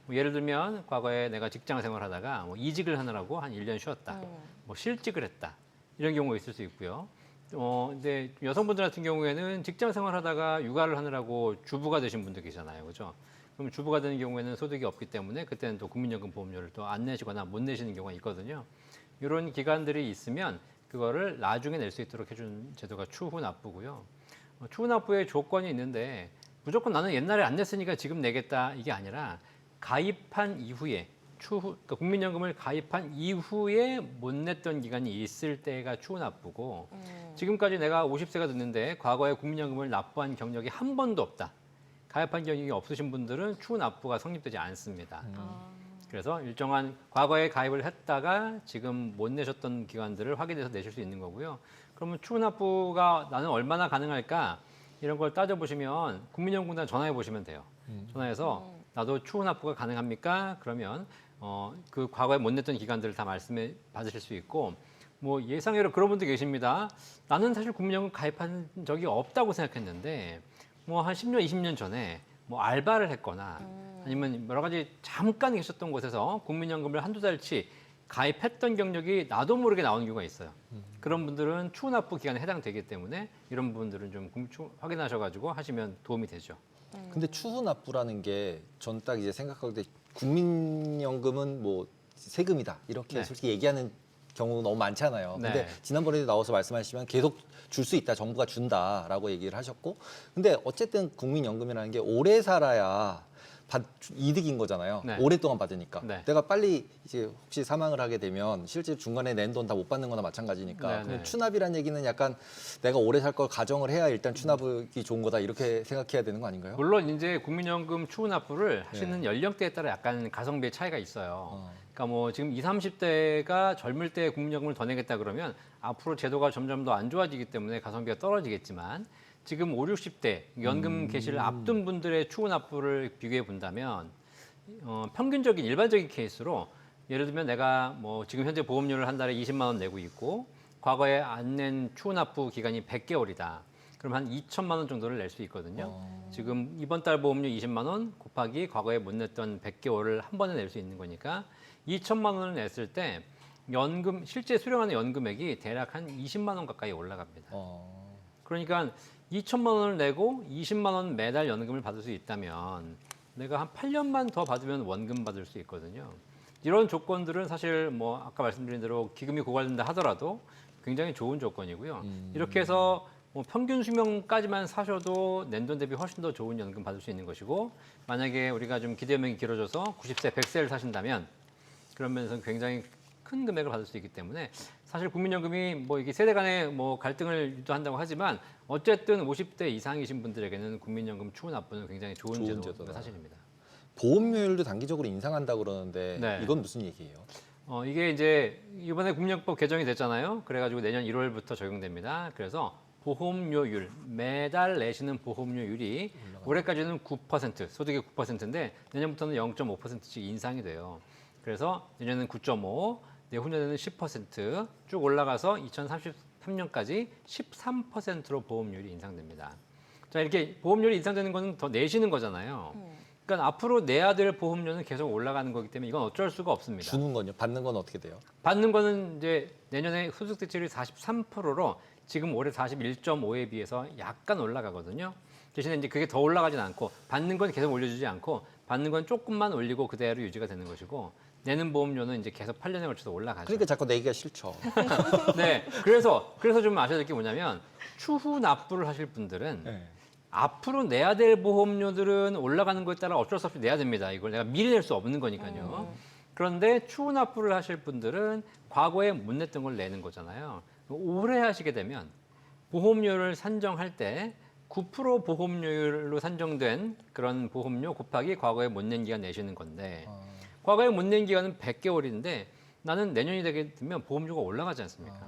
뭐 예를 들면 과거에 내가 직장 생활하다가 뭐 이직을 하느라고 한 1년 쉬었다. 뭐 실직을 했다. 이런 경우가 있을 수 있고요. 근데 여성분들 같은 경우에는 직장 생활하다가 육아를 하느라고 주부가 되신 분들 계시잖아요. 그죠? 그럼 주부가 되는 경우에는 소득이 없기 때문에 그때는 또 국민연금 보험료를 또 안 내시거나 못 내시는 경우가 있거든요. 이런 기간들이 있으면 그거를 나중에 낼 수 있도록 해주는 제도가 추후 납부고요. 추후 납부의 조건이 있는데 무조건 나는 옛날에 안 냈으니까 지금 내겠다 이게 아니라 가입한 이후에 그러니까 국민연금을 가입한 이후에 못 냈던 기간이 있을 때가 추후 납부고 지금까지 내가 50세가 됐는데 과거에 국민연금을 납부한 경력이 한 번도 없다. 가입한 경력이 없으신 분들은 추후 납부가 성립되지 않습니다. 그래서 일정한 과거에 가입을 했다가 지금 못 내셨던 기간들을 확인해서 내실 수 있는 거고요. 그러면 추후 납부가 나는 얼마나 가능할까? 이런 걸 따져보시면 국민연금단 전화해 보시면 돼요. 전화해서 나도 추후 납부가 가능합니까? 그러면 그 과거에 못 냈던 기간들을 다 말씀해 받으실 수 있고 뭐 예상외로 그런 분도 계십니다. 나는 사실 국민연금 가입한 적이 없다고 생각했는데 뭐 한 10년, 20년 전에 뭐 알바를 했거나 아니면 여러 가지 잠깐 계셨던 곳에서 국민연금을 한두 달치 가입했던 경력이 나도 모르게 나오는 경우가 있어요. 그런 분들은 추후 납부 기간에 해당되기 때문에 이런 분들은 좀 확인하셔가지고 하시면 도움이 되죠. 근데 추후 납부라는 게 전 딱 이제 생각할 때 국민연금은 뭐 세금이다 이렇게 네. 솔직히 얘기하는 경우 너무 많잖아요. 네. 근데 지난번에도 나와서 말씀하시면 계속 줄 수 있다, 정부가 준다라고 얘기를 하셨고, 근데 어쨌든 국민연금이라는 게 오래 살아야 이득인 거잖아요. 네. 오랫동안 받으니까. 네. 내가 빨리 이제 혹시 사망을 하게 되면 실제 중간에 낸 돈 다 못 받는 거나 마찬가지니까. 네, 그럼 네. 추납이라는 얘기는 약간 내가 오래 살 걸 가정을 해야 일단 추납이 좋은 거다 이렇게 생각해야 되는 거 아닌가요? 물론 이제 국민연금 추후 납부를 하시는 연령대에 따라 약간 가성비의 차이가 있어요. 그러니까 뭐 지금 20, 30대가 젊을 때 국민연금을 더 내겠다 그러면 앞으로 제도가 점점 더 안 좋아지기 때문에 가성비가 떨어지겠지만 지금 5, 60대 연금 개시를 앞둔 분들의 추후 납부를 비교해 본다면 평균적인 일반적인 케이스로 예를 들면 내가 뭐 지금 현재 보험료를 한 달에 20만 원 내고 있고 과거에 안 낸 추후 납부 기간이 100개월이다. 그럼 한 2천만 원 정도를 낼 수 있거든요. 지금 이번 달 보험료 20만 원 곱하기 과거에 못 냈던 100개월을 한 번에 낼 수 있는 거니까 2천만 원을 냈을 때 연금 실제 수령하는 연금액이 대략 한 20만 원 가까이 올라갑니다. 그러니까 2천만 원을 내고 20만 원 매달 연금을 받을 수 있다면 내가 한 8년만 더 받으면 원금 받을 수 있거든요. 이런 조건들은 사실 뭐 아까 말씀드린 대로 기금이 고갈된다 하더라도 굉장히 좋은 조건이고요. 이렇게 해서 뭐 평균 수명까지만 사셔도 낸 돈 대비 훨씬 더 좋은 연금 받을 수 있는 것이고 만약에 우리가 좀 기대명이 길어져서 90세, 100세를 사신다면 그러면서 굉장히 큰 금액을 받을 수 있기 때문에 사실 국민연금이 뭐 이게 세대 간의 뭐 갈등을 유도한다고 하지만 어쨌든 50대 이상이신 분들에게는 국민연금 추후 납부는 굉장히 좋은 제도가 제도다. 사실입니다. 보험료율도 단기적으로 인상한다고 그러는데 네. 이건 무슨 얘기예요? 이게 이제 이번에 국민연금법 개정이 됐잖아요. 그래가지고 내년 1월부터 적용됩니다. 그래서 보험료율, 매달 내시는 보험료율이 올해까지는 9%, 소득의 9%인데 내년부터는 0.5%씩 인상이 돼요. 그래서 내년에는 9.5, 내후년에는 10%쭉 올라가서 2033년까지 13%로 보험료율이 인상됩니다. 자, 이렇게 보험료율이 인상되는 거는 더 내시는 거잖아요. 그러니까 앞으로 내야 될 보험료는 계속 올라가는 거기 때문에 이건 어쩔 수가 없습니다. 주는 건요? 받는 건 어떻게 돼요? 받는 거는 이제 내년에 소득 대체율이 43%로 지금 올해 41.5에 비해서 약간 올라가거든요. 대신에 이제 그게 더 올라가진 않고 받는 건 계속 올려주지 않고 받는 건 조금만 올리고 그대로 유지가 되는 것이고 내는 보험료는 이제 계속 8년에 걸쳐서 올라가죠. 그러니까 자꾸 내기가 싫죠. 네, 그래서 좀 아셔야 될 게 뭐냐면 추후 납부를 하실 분들은 네. 앞으로 내야 될 보험료들은 올라가는 거에 따라 어쩔 수 없이 내야 됩니다. 이걸 내가 미리 낼 수 없는 거니까요. 그런데 추후 납부를 하실 분들은 과거에 못 냈던 걸 내는 거잖아요. 올해 하시게 되면 보험료를 산정할 때 9% 보험료율로 산정된 그런 보험료 곱하기 과거에 못 낸 기간 내시는 건데 과거에 못 낸 기간은 100개월인데 나는 내년이 되게 되면 보험료가 올라가지 않습니까?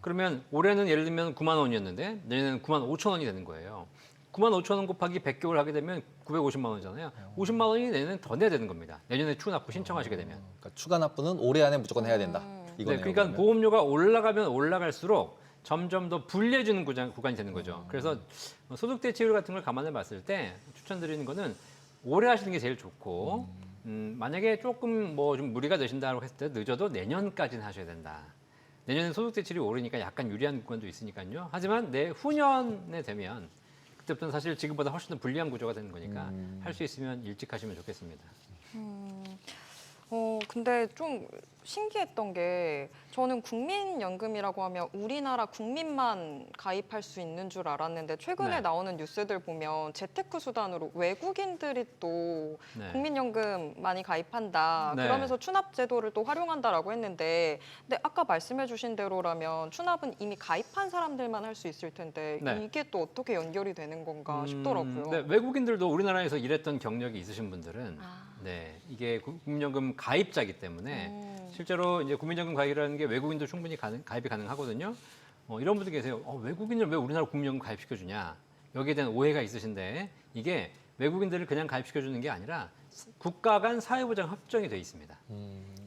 그러면 올해는 예를 들면 9만 원이었는데 내년에는 9만 5천 원이 되는 거예요. 9만 5천 원 곱하기 100개월 하게 되면 950만 원이잖아요. 50만 원이 내년에 더 내야 되는 겁니다. 내년에 추후 납부 신청하시게 되면. 그러니까 추가 납부는 올해 안에 무조건 해야 된다. 네, 이거네요. 그러니까 그러면. 보험료가 올라가면 올라갈수록 점점 더 불리해지는 구간이 되는 거죠. 그래서 소득 대체율 같은 걸 감안해 봤을 때 추천드리는 거는 올해 하시는 게 제일 좋고 만약에 조금 뭐 좀 무리가 되신다고 했을 때 늦어도 내년까지는 하셔야 된다. 내년에 소득 대체율이 오르니까 약간 유리한 구간도 있으니까요. 하지만 내후년에 되면 그때부터는 사실 지금보다 훨씬 더 불리한 구조가 되는 거니까 할 수 있으면 일찍 하시면 좋겠습니다. 근데 좀 신기했던 게 저는 국민연금이라고 하면 우리나라 국민만 가입할 수 있는 줄 알았는데 최근에 네. 나오는 뉴스들 보면 재테크 수단으로 외국인들이 또 네. 국민연금 많이 가입한다. 네. 그러면서 추납 제도를 또 활용한다라고 했는데 근데 아까 말씀해 주신 대로라면 추납은 이미 가입한 사람들만 할 수 있을 텐데 네. 이게 또 어떻게 연결이 되는 건가 싶더라고요. 네, 외국인들도 우리나라에서 일했던 경력이 있으신 분들은 네, 이게 국민연금 가입자이기 때문에 실제로 이제 국민연금 가입이라는 게 외국인도 충분히 가입이 가능하거든요. 이런 분들 계세요. 외국인을 왜 우리나라 국민연금 가입시켜 주냐? 여기에 대한 오해가 있으신데 이게 외국인들을 그냥 가입시켜 주는 게 아니라 국가 간 사회보장 협정이 돼 있습니다.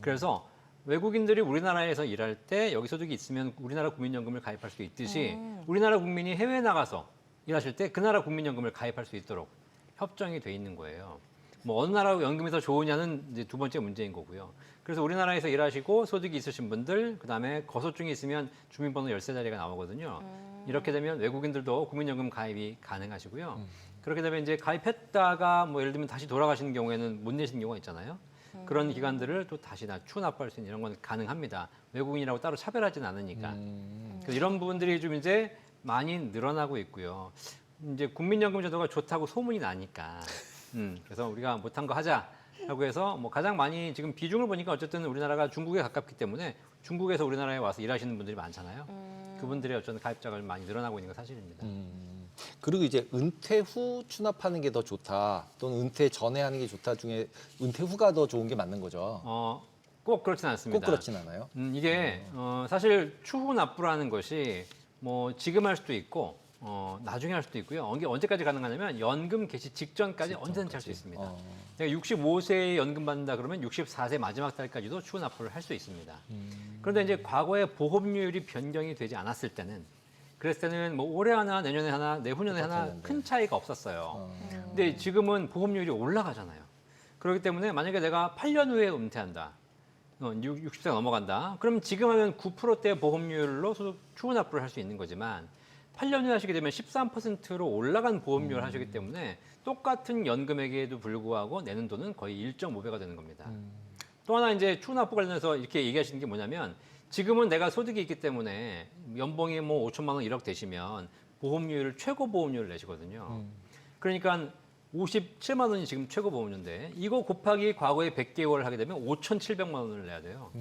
그래서 외국인들이 우리나라에서 일할 때 여기 소득이 있으면 우리나라 국민연금을 가입할 수 있듯이 우리나라 국민이 해외에 나가서 일하실 때 그 나라 국민연금을 가입할 수 있도록 협정이 돼 있는 거예요. 뭐 어느 나라 연금이 더 좋으냐는 이제 두 번째 문제인 거고요. 그래서 우리나라에서 일하시고 소득이 있으신 분들, 그다음에 거소증이 있으면 주민번호 13자리가 나오거든요. 이렇게 되면 외국인들도 국민연금 가입이 가능하시고요. 그렇게 되면 이제 가입했다가 뭐 예를 들면 다시 돌아가시는 경우에는 못 내시는 경우가 있잖아요. 그런 기간들을 또 다시 추후 납부할 수 있는 이런 건 가능합니다. 외국인이라고 따로 차별하지는 않으니까. 그래서 이런 부분들이 좀 이제 많이 늘어나고 있고요. 이제 국민연금 제도가 좋다고 소문이 나니까. 그래서 우리가 못한 거 하자라고 해서 뭐 가장 많이 지금 비중을 보니까 어쨌든 우리나라가 중국에 가깝기 때문에 중국에서 우리나라에 와서 일하시는 분들이 많잖아요. 그분들의 어쨌든 가입자가 많이 늘어나고 있는 건 사실입니다. 그리고 이제 은퇴 후 추납하는 게 더 좋다 또는 은퇴 전에 하는 게 좋다 중에 은퇴 후가 더 좋은 게 맞는 거죠. 꼭 그렇진 않습니다. 꼭 그렇진 않아요. 이게 사실 추후 납부라는 것이 뭐 지금 할 수도 있고 나중에 할 수도 있고요. 이게 언제까지 가능하냐면 연금 개시 직전까지 언제든지 할 수 있습니다. 내가 65세에 연금 받는다 그러면 64세 마지막 달까지도 추후 납부를 할 수 있습니다. 그런데 이제 과거에 보험료율이 변경이 되지 않았을 때는 그랬을 때는 뭐 올해 하나 내년에 하나 내후년에 하나 똑같았는데. 큰 차이가 없었어요. 근데 지금은 보험료율이 올라가잖아요. 그렇기 때문에 만약에 내가 8년 후에 은퇴한다. 60세가 넘어간다. 그럼 지금 하면 9%대 보험료율로 추후 납부를 할 수 있는 거지만 8년 후에 하시게 되면 13%로 올라간 보험료를 하시기 때문에 똑같은 연금액에도 불구하고 내는 돈은 거의 1.5배가 되는 겁니다. 또 하나 이제 추후 납부 관련해서 이렇게 얘기하시는 게 뭐냐면 지금은 내가 소득이 있기 때문에 연봉이 뭐 5천만 원 1억 되시면 보험료를 최고 보험료를 내시거든요. 그러니까 57만 원이 지금 최고 보험료인데 이거 곱하기 과거에 100개월 하게 되면 5,700만 원을 내야 돼요.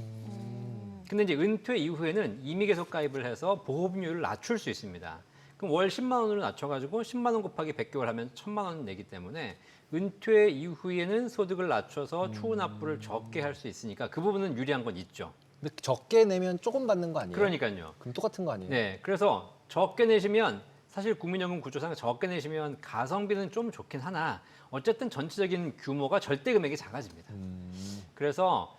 근데 이제 은퇴 이후에는 임의 계속 가입을 해서 보험료를 낮출 수 있습니다. 그럼 월 10만 원으로 낮춰가지고 10만 원 곱하기 100개월 하면 1,000만 원 내기 때문에 은퇴 이후에는 소득을 낮춰서 추후 납부를 적게 할 수 있으니까 그 부분은 유리한 건 있죠. 근데 적게 내면 조금 받는 거 아니에요? 그러니까요. 그럼 똑같은 거 아니에요? 네, 그래서 적게 내시면 사실 국민연금 구조상 적게 내시면 가성비는 좀 좋긴 하나 어쨌든 전체적인 규모가 절대 금액이 작아집니다. 그래서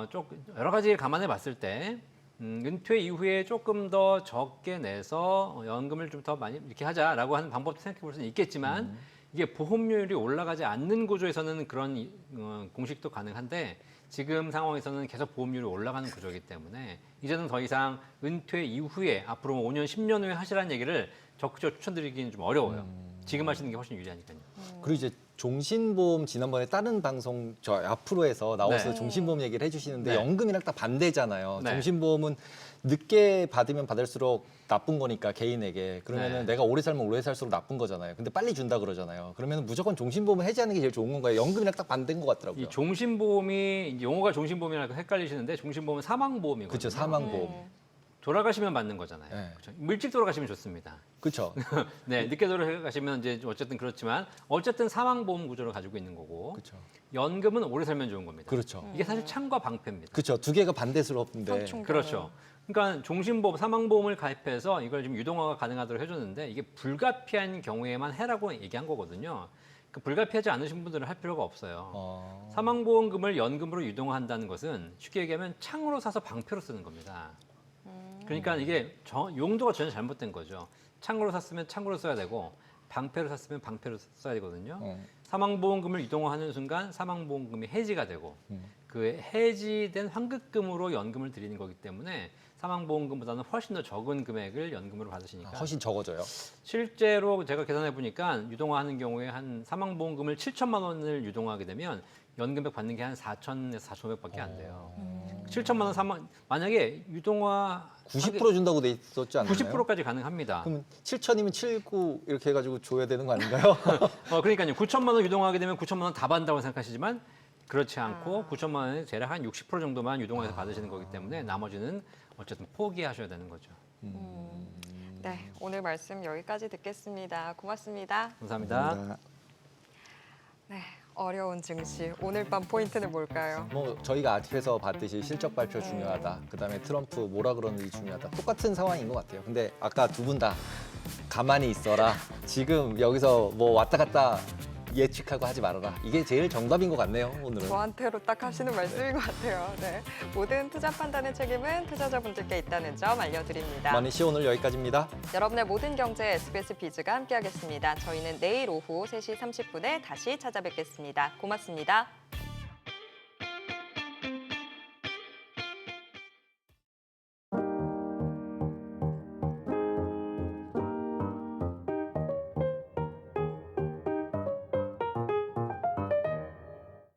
조금 여러 가지를 감안해 봤을 때 은퇴 이후에 조금 더 적게 내서 연금을 좀 더 많이 이렇게 하자라고 하는 방법도 생각해 볼 수는 있겠지만 이게 보험료율이 올라가지 않는 구조에서는 그런 공식도 가능한데 지금 상황에서는 계속 보험료율이 올라가는 구조이기 때문에 이제는 더 이상 은퇴 이후에 앞으로 5년, 10년 후에 하시라는 얘기를 적극적으로 추천드리기는 좀 어려워요. 지금 하시는 게 훨씬 유리하니까요. 그리고 이제 종신보험 지난번에 다른 방송 저 앞으로에서 나와서 네. 종신보험 얘기를 해주시는데 네. 연금이랑 딱 반대잖아요. 네. 종신보험은 늦게 받으면 받을수록 나쁜 거니까 개인에게 그러면은 네. 내가 오래 살면 오래 살수록 나쁜 거잖아요. 근데 빨리 준다 그러잖아요. 그러면 무조건 종신보험을 해지하는 게 제일 좋은 건가요? 연금이랑 딱 반대인 것 같더라고요. 이 종신보험이 이제 용어가 종신보험이라서 헷갈리시는데 종신보험은 사망보험이거든요. 그렇죠. 사망보험. 돌아가시면 받는 거잖아요. 네. 그렇죠? 일찍 돌아가시면 좋습니다. 그렇죠. 네, 늦게 돌아가시면 이제 어쨌든 그렇지만 어쨌든 사망보험 구조를 가지고 있는 거고 그렇죠. 연금은 오래 살면 좋은 겁니다. 그렇죠. 이게 사실 창과 방패입니다. 그렇죠. 두 개가 반대스럽는데. 상충. 그렇죠. 그러니까 종신보험, 사망보험을 가입해서 이걸 좀 유동화가 가능하도록 해줬는데 이게 불가피한 경우에만 해라고 얘기한 거거든요. 그 불가피하지 않으신 분들은 할 필요가 없어요. 사망보험금을 연금으로 유동화한다는 것은 쉽게 얘기하면 창으로 사서 방패로 쓰는 겁니다. 그러니까 이게 용도가 전혀 잘못된 거죠. 창으로 샀으면 창으로 써야 되고 방패로 샀으면 방패로 써야 되거든요. 사망보험금을 유동화하는 순간 사망보험금이 해지가 되고 그 해지된 환급금으로 연금을 드리는 거기 때문에 사망보험금보다는 훨씬 더 적은 금액을 연금으로 받으시니까 훨씬 적어져요. 실제로 제가 계산해 보니까 유동화하는 경우에 한 사망보험금을 7천만 원을 유동화하게 되면 연금액 받는 게 한 4천에서 4,500밖에 안 돼요. 7천만 원 만약에 유동화 90% 준다고 돼 있었지 않나요? 90%까지 가능합니다. 그럼 7천이면 79 이렇게 해가지고 줘야 되는 거 아닌가요? 그러니까요. 9천만 원 유동하게 되면 9천만 원 다 받는다고 생각하시지만 그렇지 않고 9천만 원에 대략 한 60% 정도만 유동해서 받으시는 거기 때문에 나머지는 어쨌든 포기하셔야 되는 거죠. 네, 오늘 말씀 여기까지 듣겠습니다. 고맙습니다. 감사합니다. 네, 어려운 증시. 오늘 밤 포인트는 뭘까요? 뭐 저희가 앞에서 봤듯이 실적 발표 중요하다. 그다음에 트럼프 뭐라 그러는지 중요하다. 똑같은 상황인 것 같아요. 근데 아까 두 분 다 가만히 있어라. 지금 여기서 뭐 왔다 갔다 예측하고 하지 말아라. 이게 제일 정답인 것 같네요. 오늘은. 저한테로 딱 하시는 말씀인 것 같아요. 네, 모든 투자 판단의 책임은 투자자분들께 있다는 점 알려드립니다. 머니씨 오늘 여기까지입니다. 여러분의 모든 경제 SBS 비즈가 함께하겠습니다. 저희는 내일 오후 3시 30분에 다시 찾아뵙겠습니다. 고맙습니다.